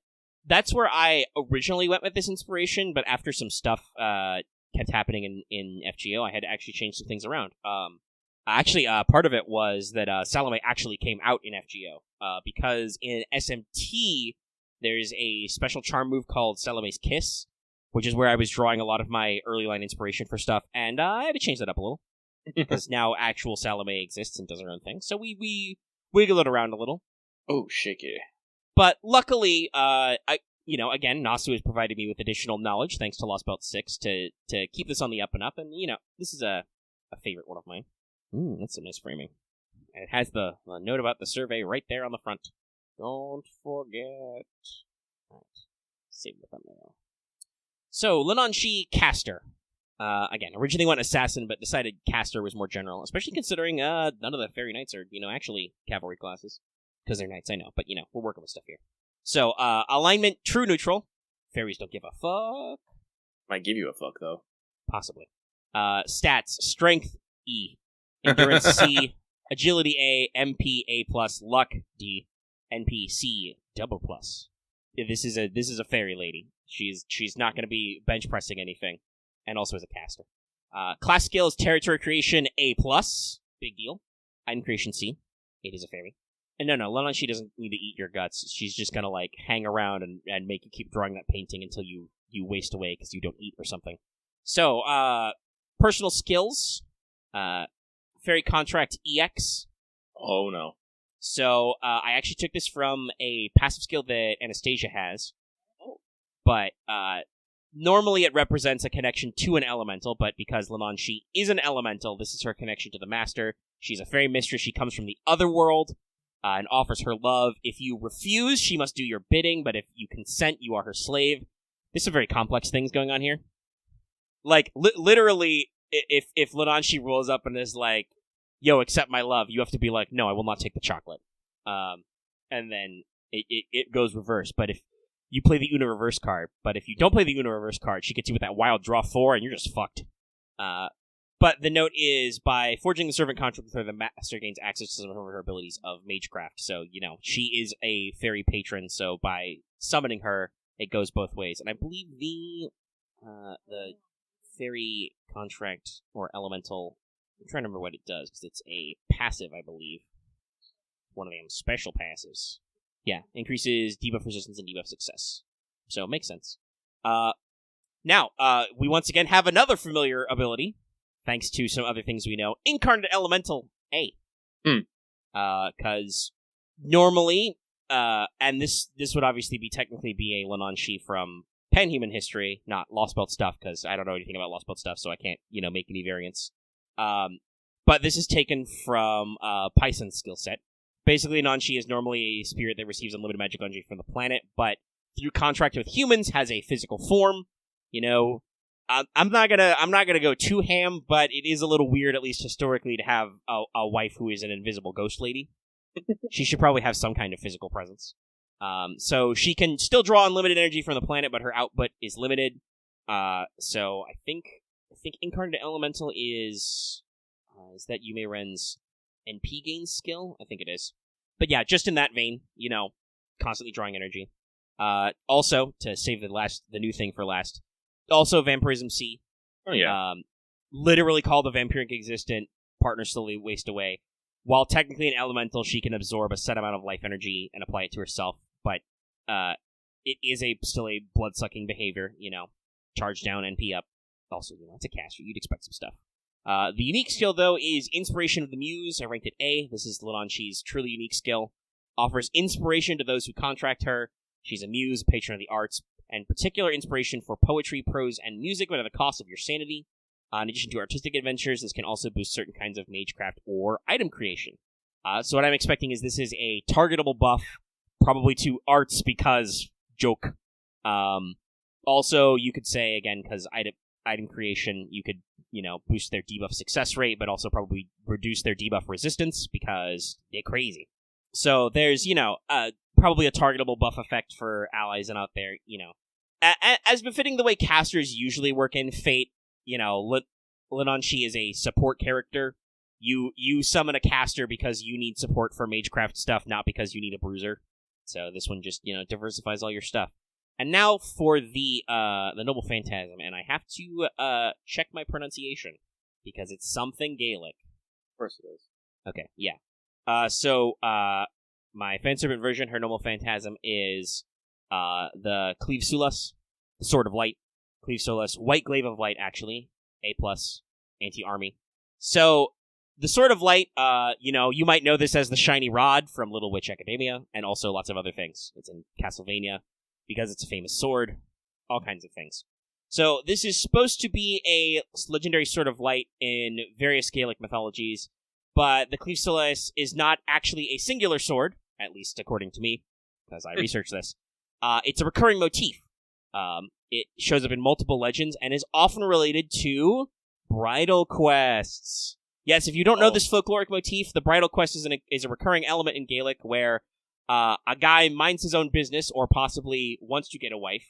A: that's where I originally went with this inspiration, but after some stuff kept happening in FGO, I had to actually change some things around. Part of it was that Salome actually came out in FGO, because in SMT, there's a special charm move called Salome's Kiss, which is where I was drawing a lot of my early line inspiration for stuff, and I had to change that up a little, because now actual Salome exists and does her own thing, so we wiggle it around a little.
B: Oh, shaky.
A: But luckily, again, Nasu has provided me with additional knowledge, thanks to Lost Belt 6, to keep this on the up and up, and, this is a favorite one of mine. That's some nice framing. And it has the note about the survey right there on the front. Don't forget. Alright, save the thumbnail. So, Leanan Sidhe, caster. Again, originally went assassin, but decided caster was more general, especially considering none of the fairy knights are, actually cavalry classes. Because they're knights, I know, but, we're working with stuff here. So, alignment, true neutral. Fairies don't give a fuck.
B: Might give you a fuck, though.
A: Possibly. Stats, strength, E. Endurance, C. Agility, A. MP, A+. Luck, D. NP, C. Double plus. This is a fairy lady. She's not going to be bench pressing anything, and also is a caster. Class skills, territory creation, A+. Big deal. Item creation, C. It is a fairy. And no, Leanan Sidhe doesn't need to eat your guts. She's just gonna hang around and make you keep drawing that painting until you waste away because you don't eat or something. So, personal skills, fairy contract EX.
B: Oh no.
A: So, I actually took this from a passive skill that Anastasia has. But, normally it represents a connection to an elemental, but because Leanan Sidhe is an elemental, this is her connection to the master. She's a fairy mistress. She comes from the other world. And offers her love. If you refuse, she must do your bidding, but if you consent, you are her slave. There's some very complex things going on here. Literally, if Leanan Sidhe rolls up and is like, yo, accept my love, you have to be like, no, I will not take the chocolate. And then it goes reverse. But if you play the Una reverse card, but if you don't play the Una reverse card, she gets you with that wild draw 4, and you're just fucked. But the note is, by forging the servant contract with her, the master gains access to some of her abilities of magecraft. So, she is a fairy patron, so by summoning her, it goes both ways. And I believe the fairy contract or elemental. I'm trying to remember what it does, because it's a passive, I believe. One of them special passives. Yeah, increases debuff resistance and debuff success. So, it makes sense. Now, we once again have another familiar ability, thanks to some other things we know. Incarnate Elemental A. Because normally, and this would obviously technically be a Leanan Sidhe from Panhuman history, not Lost Belt stuff, because I don't know anything about Lost Belt stuff, so I can't, make any variants. But this is taken from Python's skill set. Basically, Leanan Sidhe is normally a spirit that receives unlimited magic energy from the planet, but through contract with humans has a physical form. I'm not gonna go too ham, but it is a little weird, at least historically, to have a wife who is an invisible ghost lady. She should probably have some kind of physical presence. So she can still draw unlimited energy from the planet, but her output is limited. So I think Incarnate Elemental is that Yume Ren's NP gain skill? I think it is. But yeah, just in that vein, constantly drawing energy. Also, to save the new thing for last, also Vampirism C.
B: Oh yeah.
A: Literally called the Vampiric Existent, partner slowly waste away. While technically an elemental, she can absorb a set amount of life energy and apply it to herself, but it is still a blood-sucking behavior, charge down, NP up. Also, it's a caster, you'd expect some stuff. The unique skill, though, is Inspiration of the Muse. I ranked it A. This is Leanan Sidhe's truly unique skill. Offers inspiration to those who contract her. She's a muse, patron of the arts, and particular inspiration for poetry, prose, and music, but at the cost of your sanity. In addition to artistic adventures, this can also boost certain kinds of magecraft or item creation. So what I'm expecting is this is a targetable buff, probably to arts because joke. Also, you could say, again, because item creation, you could, boost their debuff success rate, but also probably reduce their debuff resistance because they're crazy. So there's, probably a targetable buff effect for allies and out there, As befitting the way casters usually work in Fate, Leanan Sidhe is a support character. You summon a caster because you need support for magecraft stuff, not because you need a bruiser. So this one just, diversifies all your stuff. And now for the Noble Phantasm, and I have to check my pronunciation because it's something Gaelic.
B: Of course it is.
A: Okay, yeah. So my fanservant version, her Noble Phantasm, is the Cleave Sulas, the Sword of Light. Cleave Sulas, White Glaive of Light, actually. A+, anti-army. So, the Sword of Light, you might know this as the Shiny Rod from Little Witch Academia, and also lots of other things. It's in Castlevania, because it's a famous sword, all kinds of things. So, this is supposed to be a legendary Sword of Light in various Gaelic mythologies, but the Cleave Sulas is not actually a singular sword, at least according to me, because I researched this. It's a recurring motif. It shows up in multiple legends and is often related to bridal quests. Yes, if you don't know this folkloric motif, the bridal quest is a recurring element in Gaelic where a guy minds his own business or possibly wants to get a wife,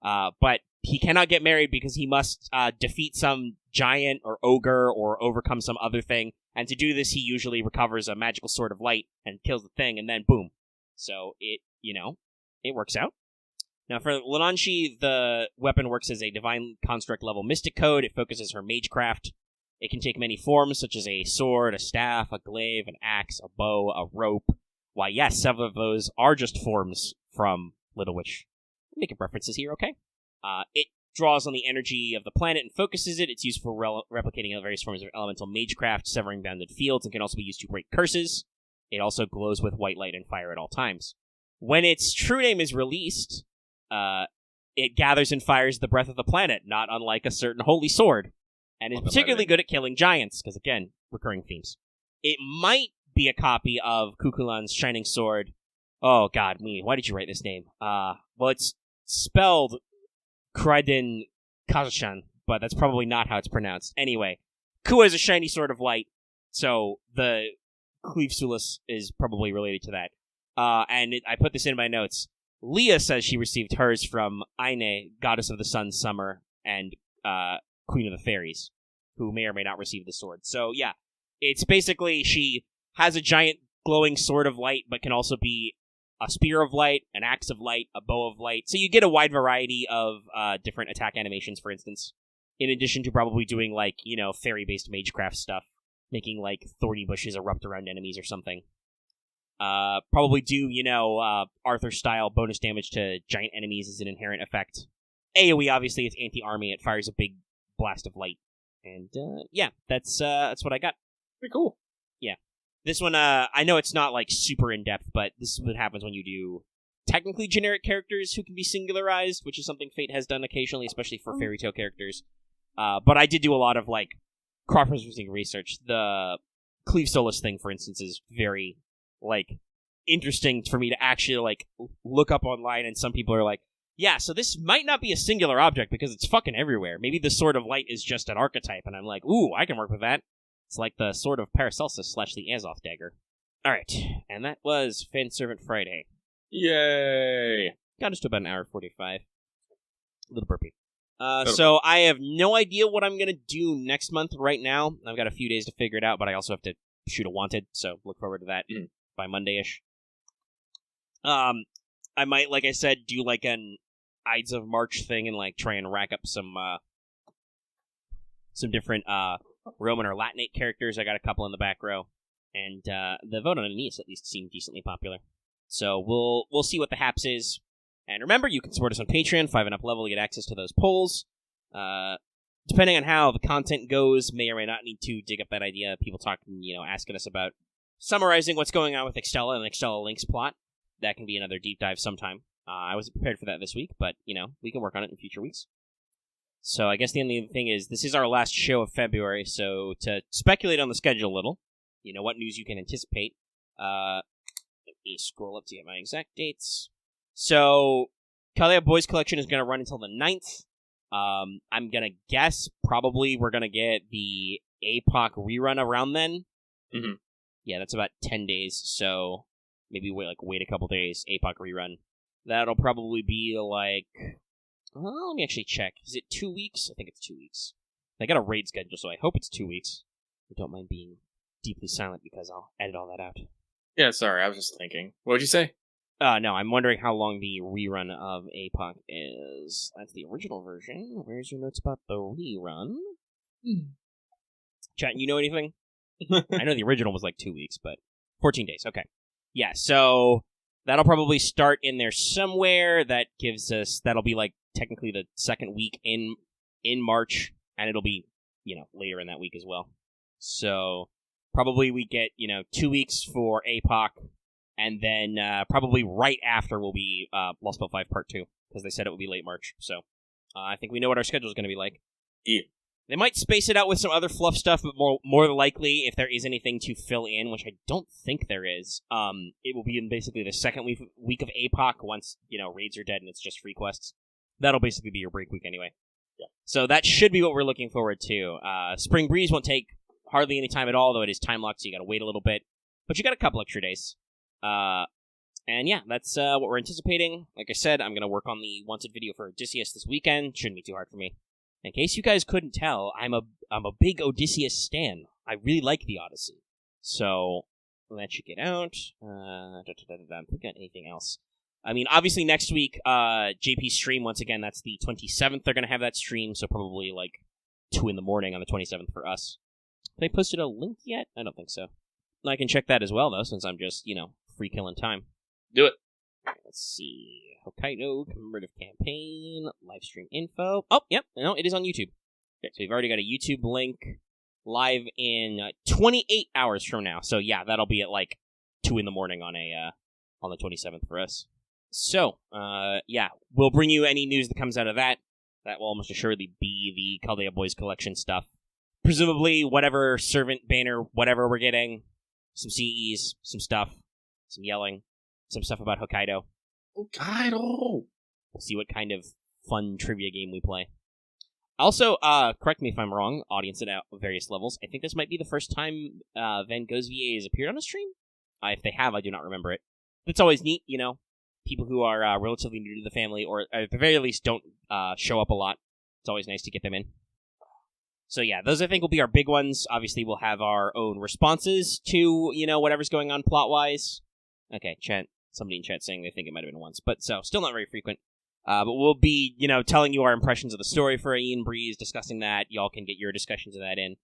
A: but he cannot get married because he must defeat some giant or ogre or overcome some other thing, and to do this he usually recovers a magical sword of light and kills the thing, and then boom. So it works out. Now, for Leanan Sidhe, the weapon works as a Divine Construct level Mystic Code. It focuses her magecraft. It can take many forms, such as a sword, a staff, a glaive, an axe, a bow, a rope. Why, yes, several of those are just forms from Little Witch. I'm making references here, okay? It draws on the energy of the planet and focuses it. It's used for replicating various forms of elemental magecraft, severing bounded fields, and can also be used to break curses. It also glows with white light and fire at all times. When its true name is released, it gathers and fires the breath of the planet, not unlike a certain holy sword, and is particularly good at killing giants, because again, recurring themes. It might be a copy of Kukulan's Shining Sword. Oh god, why did you write this name? Well, it's spelled Kraiden Kazashan, but that's probably not how it's pronounced. Anyway, Kua is a shiny sword of light, so the Cleave Sulas is probably related to that. I put this in my notes. Leah says she received hers from Aeaean, goddess of the sun, summer, and queen of the fairies, who may or may not receive the sword. So, yeah, it's basically she has a giant glowing sword of light, but can also be a spear of light, an axe of light, a bow of light. So you get a wide variety of different attack animations, for instance. in addition to probably doing, like, fairy-based magecraft stuff, making, like, thorny bushes erupt around enemies or something. Probably do, Arthur-style bonus damage to giant enemies as an inherent effect. AoE, obviously, it's anti-army. It fires a big blast of light. And, that's what I got.
B: Pretty cool.
A: Yeah. This one, I know it's not, like, super in-depth, but this is what happens when you do technically generic characters who can be singularized, which is something Fate has done occasionally, especially for fairy tale characters. But I did do a lot of, like, cross-referencing research. The Cleave Solus thing, for instance, is very, like, interesting for me to actually, like, look up online, and some people are like, yeah, so this might not be a singular object because it's fucking everywhere. Maybe the Sword of Light is just an archetype, and I'm like, ooh, I can work with that. It's like the Sword of Paracelsus / the Azoth Dagger. Alright, and that was Fan Servant Friday.
B: Yay!
A: Got us to about an hour 45. A little burpy. So I have no idea what I'm going to do next month right now. I've got a few days to figure it out, but I also have to shoot a Wanted, so look forward to that by Monday-ish. I might, like I said, do like an Ides of March thing and like try and rack up some different Roman or Latinate characters. I got a couple in the back row, and the vote on Aeneas at least seemed decently popular. So we'll see what the haps is. And remember, you can support us on Patreon, 5 and up level, to get access to those polls. Depending on how the content goes, may or may not need to dig up that idea. People talking, asking us about summarizing what's going on with Extella and Extella Link's plot. That can be another deep dive sometime. I wasn't prepared for that this week, but, we can work on it in future weeks. So I guess the only thing is, this is our last show of February, so to speculate on the schedule a little, what news you can anticipate, let me scroll up to get my exact dates. So, Chaldea Boys Collection is going to run until the 9th. I'm going to guess probably we're going to get the APOC rerun around then.
B: Mm-hmm.
A: Yeah, that's about 10 days, so maybe wait a couple days, APOC rerun. That'll probably be like... let me actually check. Is it 2 weeks? I think it's 2 weeks. I got a raid schedule, so I hope it's 2 weeks. I don't mind being deeply silent because I'll edit all that out.
B: Yeah, sorry, I was just thinking. What would you say?
A: No, I'm wondering how long the rerun of APOC is. That's the original version. Where's your notes about the rerun? Chat, you know anything? I know the original was like 2 weeks, but 14 days. Okay. Yeah, so that'll probably start in there somewhere. That'll be like technically the second week in March, and it'll be, later in that week as well. So probably we get, 2 weeks for APOC, and then probably right after will be Lost Spell 5 Part 2, because they said it would be late March. So I think we know what our schedule is going to be like.
B: Yeah.
A: They might space it out with some other fluff stuff, but more likely, if there is anything to fill in, which I don't think there is, it will be in basically the second week of APOC once, raids are dead and it's just free quests. That'll basically be your break week anyway. Yeah. So that should be what we're looking forward to. Spring Breeze won't take hardly any time at all, though it is time locked, so you gotta wait a little bit. But you got a couple extra days. And yeah, that's what we're anticipating. Like I said, I'm gonna work on the Wanted video for Odysseus this weekend. Shouldn't be too hard for me. In case you guys couldn't tell, I'm a big Odysseus stan. I really like the Odyssey. So that should get out. I don't think I got anything else. I mean, obviously next week, JP's stream, once again, that's the 27th. They're going to have that stream, so probably like 2 in the morning on the 27th for us. Have they posted a link yet? I don't think so. I can check that as well, though, since I'm just, free killing time.
B: Do it.
A: Let's see. Hokkaido commemorative campaign, live stream info. Oh, yep. No, it is on YouTube. Okay, so we've already got a YouTube link live in 28 hours from now. So yeah, that'll be at like 2 in the morning on the 27th for us. So, yeah, we'll bring you any news that comes out of that. That will almost assuredly be the Chaldea Boys Collection stuff. Presumably, whatever servant banner, whatever we're getting, some CEs, some stuff, some yelling, some stuff about Hokkaido.
B: Hokkaido!
A: We'll see what kind of fun trivia game we play. Also, correct me if I'm wrong, audience at various levels, I think this might be the first time Van Gogh's VA has appeared on a stream. If they have, I do not remember it. It's always neat, people who are relatively new to the family, or at the very least don't show up a lot. It's always nice to get them in. So yeah, those I think will be our big ones. Obviously, we'll have our own responses to, whatever's going on plot-wise. Okay, somebody in chat saying they think it might have been once, but so, still not very frequent. But we'll be, telling you our impressions of the story for Aeaean Breeze, discussing that. Y'all can get your discussions of that in.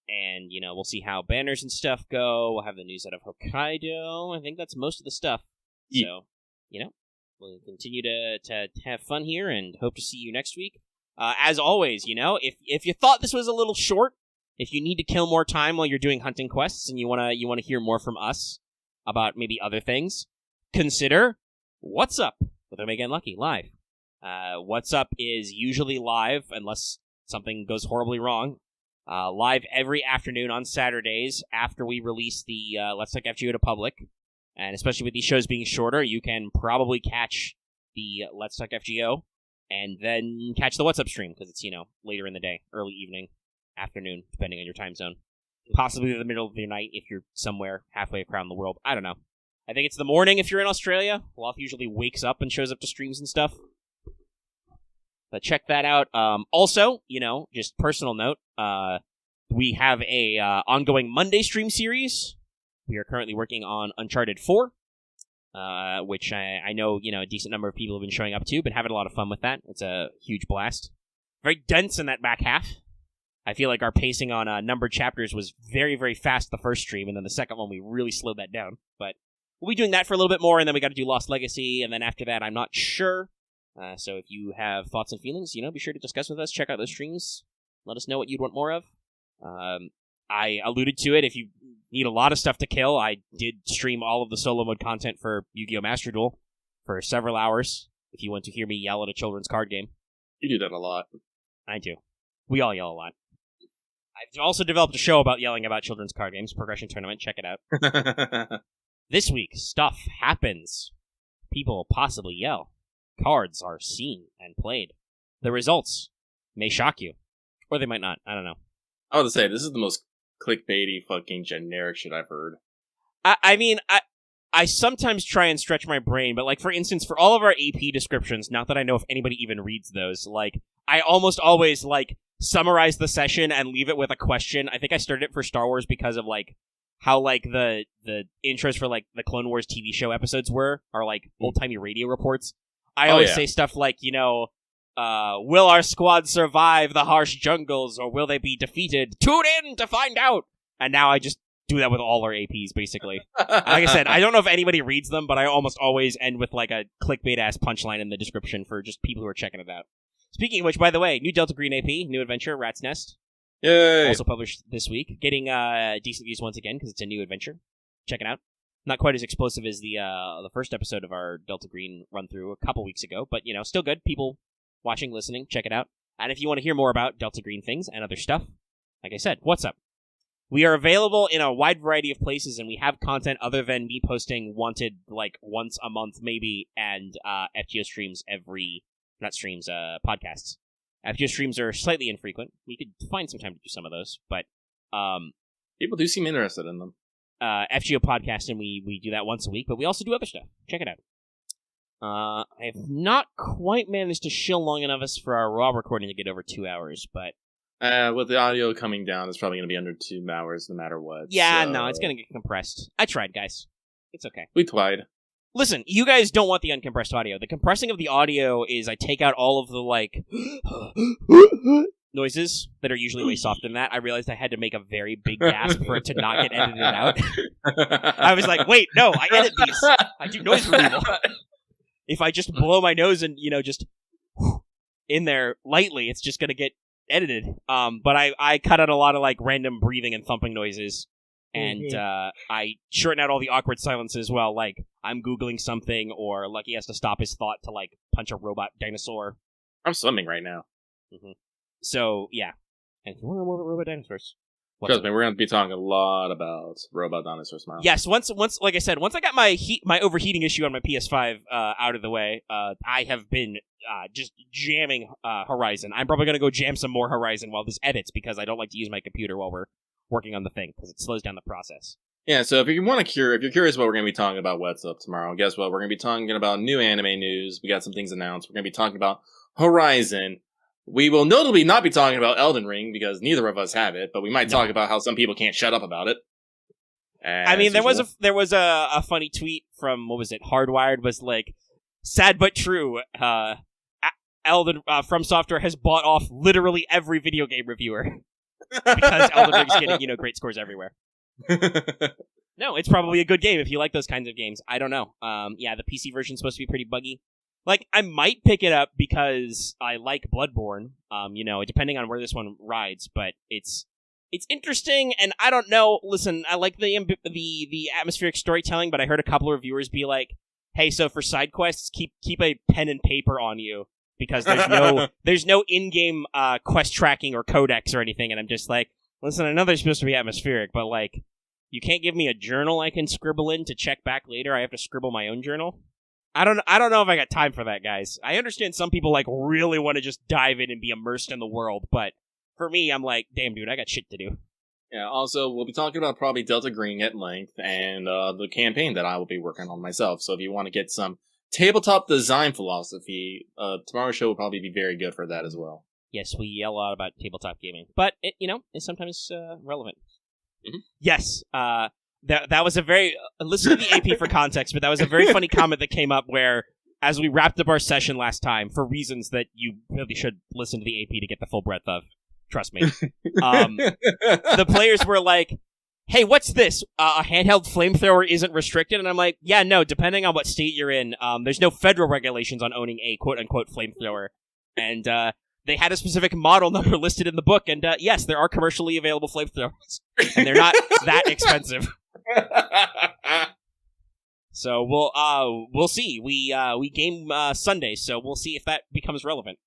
A: And, we'll see how banners and stuff go. We'll have the news out of Hokkaido. I think that's most of the stuff. Yeah. So, we'll continue to have fun here and hope to see you next week. As always, if you thought this was a little short, if you need to kill more time while you're doing hunting quests and you wanna hear more from us about maybe other things, consider What's Up with Omega and Lucky live. What's Up is usually live unless something goes horribly wrong. Live every afternoon on Saturdays after we release the Let's Talk FGO to public. And especially with these shows being shorter, you can probably catch the Let's Talk FGO and then catch the What's Up stream, because it's, later in the day, early evening, afternoon, depending on your time zone. Possibly the middle of the night if you're somewhere halfway around the world. I don't know. I think it's the morning if you're in Australia. Loth usually wakes up and shows up to streams and stuff. But check that out. Also, just personal note, we have a ongoing Monday stream series. We are currently working on Uncharted 4. Which I know, a decent number of people have been showing up to, but having a lot of fun with that. It's a huge blast. Very dense in that back half. I feel like our pacing on numbered chapters was very, very fast the first stream, and then the second one we really slowed that down. But we'll be doing that for a little bit more, and then we got to do Lost Legacy, and then after that I'm not sure. So if you have thoughts and feelings, be sure to discuss with us. Check out those streams. Let us know what you'd want more of. I alluded to it. If you need a lot of stuff to kill, I did stream all of the solo mode content for Yu-Gi-Oh! Master Duel for several hours, if you want to hear me yell at a children's card game.
B: You do that a lot.
A: I do. We all yell a lot. I've also developed a show about yelling about children's card games, Progression Tournament. Check it out. This week, stuff happens. People possibly yell. Cards are seen and played. The results may shock you. Or they might not. I don't know.
B: I would say, this is the most clickbaity fucking generic shit I've heard.
A: I sometimes try and stretch my brain, but, for instance, for all of our AP descriptions, not that I know if anybody even reads those, I almost always, summarize the session and leave it with a question. I think I started it for Star Wars because of, how, the intros for, the Clone Wars TV show episodes are, old-timey radio reports. I always say stuff like, will our squad survive the harsh jungles, or will they be defeated? Tune in to find out! And now I just do that with all our APs, basically. Like I said, I don't know if anybody reads them, but I almost always end with, a clickbait-ass punchline in the description for just people who are checking it out. Speaking of which, by the way, new Delta Green AP, new adventure, Rat's Nest.
B: Yay!
A: Also published this week. Getting decent views once again, because it's a new adventure. Check it out. Not quite as explosive as the first episode of our Delta Green run-through a couple weeks ago, but, still good. People watching, listening, check it out. And if you want to hear more about Delta Green things and other stuff, like I said, What's Up? We are available in a wide variety of places, and we have content other than me posting Wanted, once a month, maybe, and FGO streams podcasts. FGO streams are slightly infrequent. We could find some time to do some of those, but
B: people do seem interested in them.
A: FGO podcast, and we do that once a week, but we also do other stuff. Check it out. I have not quite managed to shill long enough for our raw recording to get over 2 hours, but
B: with the audio coming down, it's probably going to be under 2 hours no matter what.
A: Yeah, so... no, it's going to get compressed. I tried, guys. It's okay.
B: We tried.
A: Listen, you guys don't want the uncompressed audio. The compressing of the audio is I take out all of the, noises that are usually way softer than that. I realized I had to make a very big gasp for it to not get edited out. I was like, wait, no, I edit these. I do noise removal. If I just blow my nose and, just in there lightly, it's just going to get edited. But I cut out a lot of, random breathing and thumping noises. And I shorten out all the awkward silences while, I'm Googling something, or Lucky has to stop his thought to, punch a robot dinosaur.
B: I'm swimming right now.
A: Mm-hmm. So, yeah. And if you want to know more about robot dinosaurs...
B: Trust me, we're going to be talking a lot about robot dinosaurs tomorrow.
A: Yes, once, like I said, once I got my overheating issue on my PS5 out of the way, I have been just jamming Horizon. I'm probably going to go jam some more Horizon while this edits, because I don't like to use my computer while we're working on the thing, because it slows down the process.
B: Yeah, so if you're curious what we're going to be talking about What's Up tomorrow, guess what? We're going to be talking about new anime news. We got some things announced. We're going to be talking about Horizon. We will notably not be talking about Elden Ring, because neither of us have it, but we might talk about how some people can't shut up about it.
A: I mean, there was a funny tweet from, what was it, Hardwired, was like, sad but true. Elden From Software has bought off literally every video game reviewer because Elden Ring's getting great scores everywhere. No, it's probably a good game if you like those kinds of games. I don't know. The PC version's supposed to be pretty buggy. Like, I might pick it up because I like Bloodborne. Depending on where this one rides, but it's interesting, and I don't know. Listen, I like the atmospheric storytelling, but I heard a couple of reviewers be like, "Hey, so for side quests, keep a pen and paper on you because there's no in-game quest tracking or codex or anything." And I'm just like, listen, I know they're supposed to be atmospheric, but like, you can't give me a journal I can scribble in to check back later. I have to scribble my own journal. I don't know if I got time for that, guys. I understand some people like really want to just dive in and be immersed in the world, but for me, I'm like, damn, dude, I got shit to do.
B: Yeah, also, we'll be talking about probably Delta Green at length and the campaign that I will be working on myself. So if you want to get some tabletop design philosophy, tomorrow's show will probably be very good for that as well.
A: Yes, we yell a lot about tabletop gaming, but it is sometimes relevant.
B: Mm-hmm.
A: Yes, that was a very listen to the AP for context, but that was a very funny comment that came up where, as we wrapped up our session last time, for reasons that you really should listen to the AP to get the full breadth of. Trust me. The players were like, "Hey, what's this? A handheld flamethrower isn't restricted?" And I'm like, "Yeah, no. Depending on what state you're in, there's no federal regulations on owning a quote-unquote flamethrower." And they had a specific model number listed in the book, and yes, there are commercially available flamethrowers, and they're not that expensive. So we'll see. We game Sunday, so we'll see if that becomes relevant.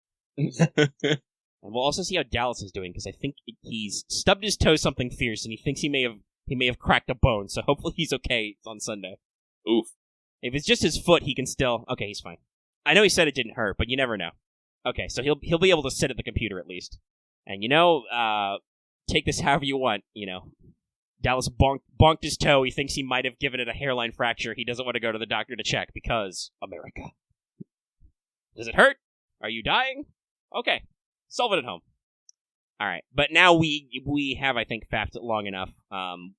A: And we'll also see how Dallas is doing, because I think he's stubbed his toe something fierce, and he thinks he may have cracked a bone. So hopefully he's okay on Sunday.
B: Oof.
A: If it's just his foot, he can still. Okay, he's fine. I know he said it didn't hurt, but you never know. Okay, so he'll be able to sit at the computer at least. And take this however you want. Dallas bonked his toe. He thinks he might have given it a hairline fracture. He doesn't want to go to the doctor to check because America. Does it hurt? Are you dying? Okay. Solve it at home. All right, but now we have, I think, faffed it long enough.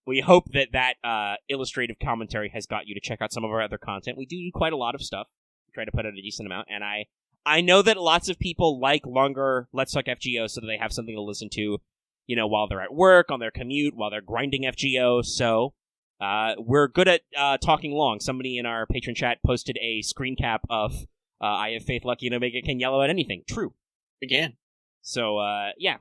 A: We hope that illustrative commentary has got you to check out some of our other content. We do quite a lot of stuff. We try to put out a decent amount, and I know that lots of people like longer Let's Talk FGO so that they have something to listen to, while they're at work, on their commute, while they're grinding FGO. So we're good at talking long. Somebody in our patron chat posted a screen cap of I have faith Lucky and Omega can yellow at anything. True.
B: Again.
A: So,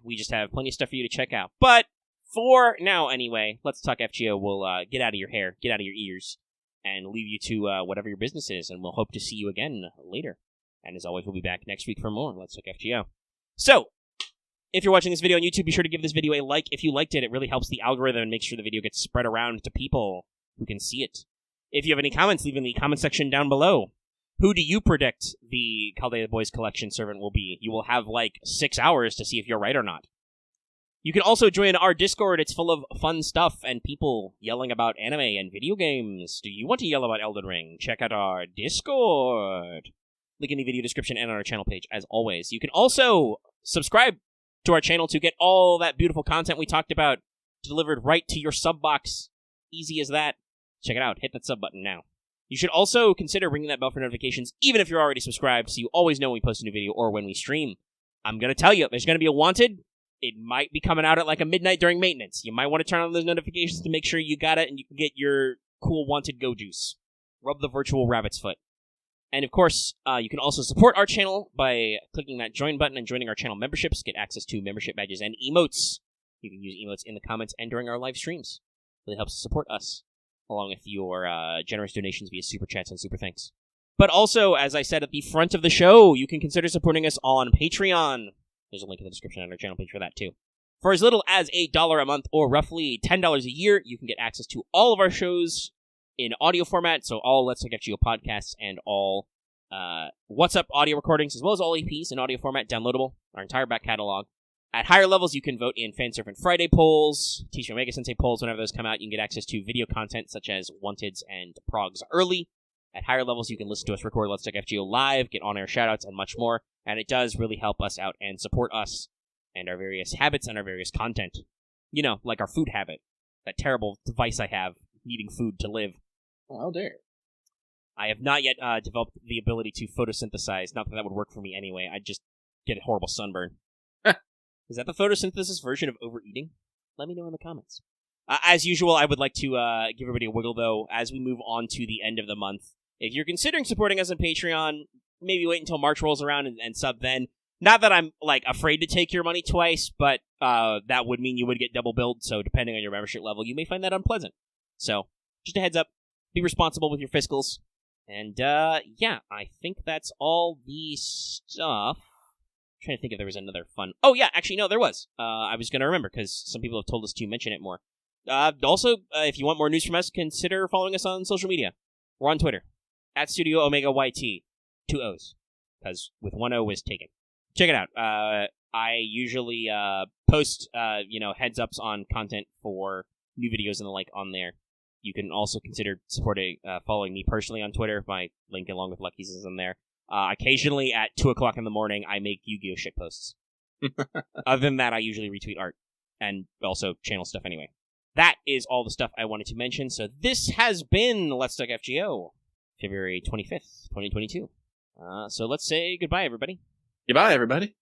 A: we just have plenty of stuff for you to check out. But for now, anyway, Let's Talk FGO will get out of your hair, get out of your ears, and leave you to whatever your business is, and we'll hope to see you again later. And as always, we'll be back next week for more Let's Talk FGO. So, if you're watching this video on YouTube, be sure to give this video a like. If you liked it, it really helps the algorithm and makes sure the video gets spread around to people who can see it. If you have any comments, leave in the comment section down below. Who do you predict the Chaldea Boys Collection servant will be? You will have, 6 hours to see if you're right or not. You can also join our Discord. It's full of fun stuff and people yelling about anime and video games. Do you want to yell about Elden Ring? Check out our Discord. Link in the video description and on our channel page, as always. You can also subscribe to our channel to get all that beautiful content we talked about delivered right to your sub box. Easy as that. Check it out. Hit that sub button now. You should also consider ringing that bell for notifications, even if you're already subscribed, so you always know when we post a new video or when we stream. I'm going to tell you, there's going to be a Wanted. It might be coming out at a midnight during maintenance. You might want to turn on those notifications to make sure you got it and you can get your cool Wanted Go Juice. Rub the virtual rabbit's foot. And of course, you can also support our channel by clicking that join button and joining our channel memberships. Get access to membership badges and emotes. You can use emotes in the comments and during our live streams. It really helps support us, along with your generous donations via Super Chats and Super Thanks. But also, as I said at the front of the show, you can consider supporting us on Patreon. There's a link in the description on our channel page for that, too. For as little as $8 a month, or roughly $10 a year, you can get access to all of our shows in audio format, so all Let's Talk FGO podcasts and all What's Up audio recordings, as well as all APs in audio format downloadable, our entire back catalog. At higher levels, you can vote in Fanservant Friday polls, Teach Omega Sensei polls. Whenever those come out, you can get access to video content such as Wanteds and Progs early. At higher levels, you can listen to us record Let's Talk FGO live, get on-air shoutouts, and much more. And it does really help us out and support us and our various habits and our various content. Like our food habit. That terrible device I have, needing food to live.
B: Oh, dare.
A: I have not yet developed the ability to photosynthesize. Not that that would work for me anyway. I'd just get a horrible sunburn. Is that the photosynthesis version of overeating? Let me know in the comments. As usual, I would like to give everybody a wiggle, though, as we move on to the end of the month. If you're considering supporting us on Patreon, maybe wait until March rolls around and sub then. Not that I'm, afraid to take your money twice, but that would mean you would get double billed, so depending on your membership level, you may find that unpleasant. So, just a heads up. Be responsible with your fiscals. And, I think that's all the stuff. I'm trying to think if there was another fun... Oh, yeah, actually, no, there was. I was going to remember, because some people have told us to mention it more. Also, if you want more news from us, consider following us on social media. We're on Twitter, at Studio Omega YT, 2 O's, because with 1 O was taken. Check it out. I usually post, heads-ups on content for new videos and the like on there. You can also consider following me personally on Twitter. My link along with Lucky's is in there. Occasionally at 2 o'clock in the morning, I make Yu-Gi-Oh! Shit posts. Other than that, I usually retweet art and also channel stuff anyway. That is all the stuff I wanted to mention. So this has been Let's Talk FGO, February 25th, 2022. So let's say goodbye, everybody.
B: Goodbye, everybody.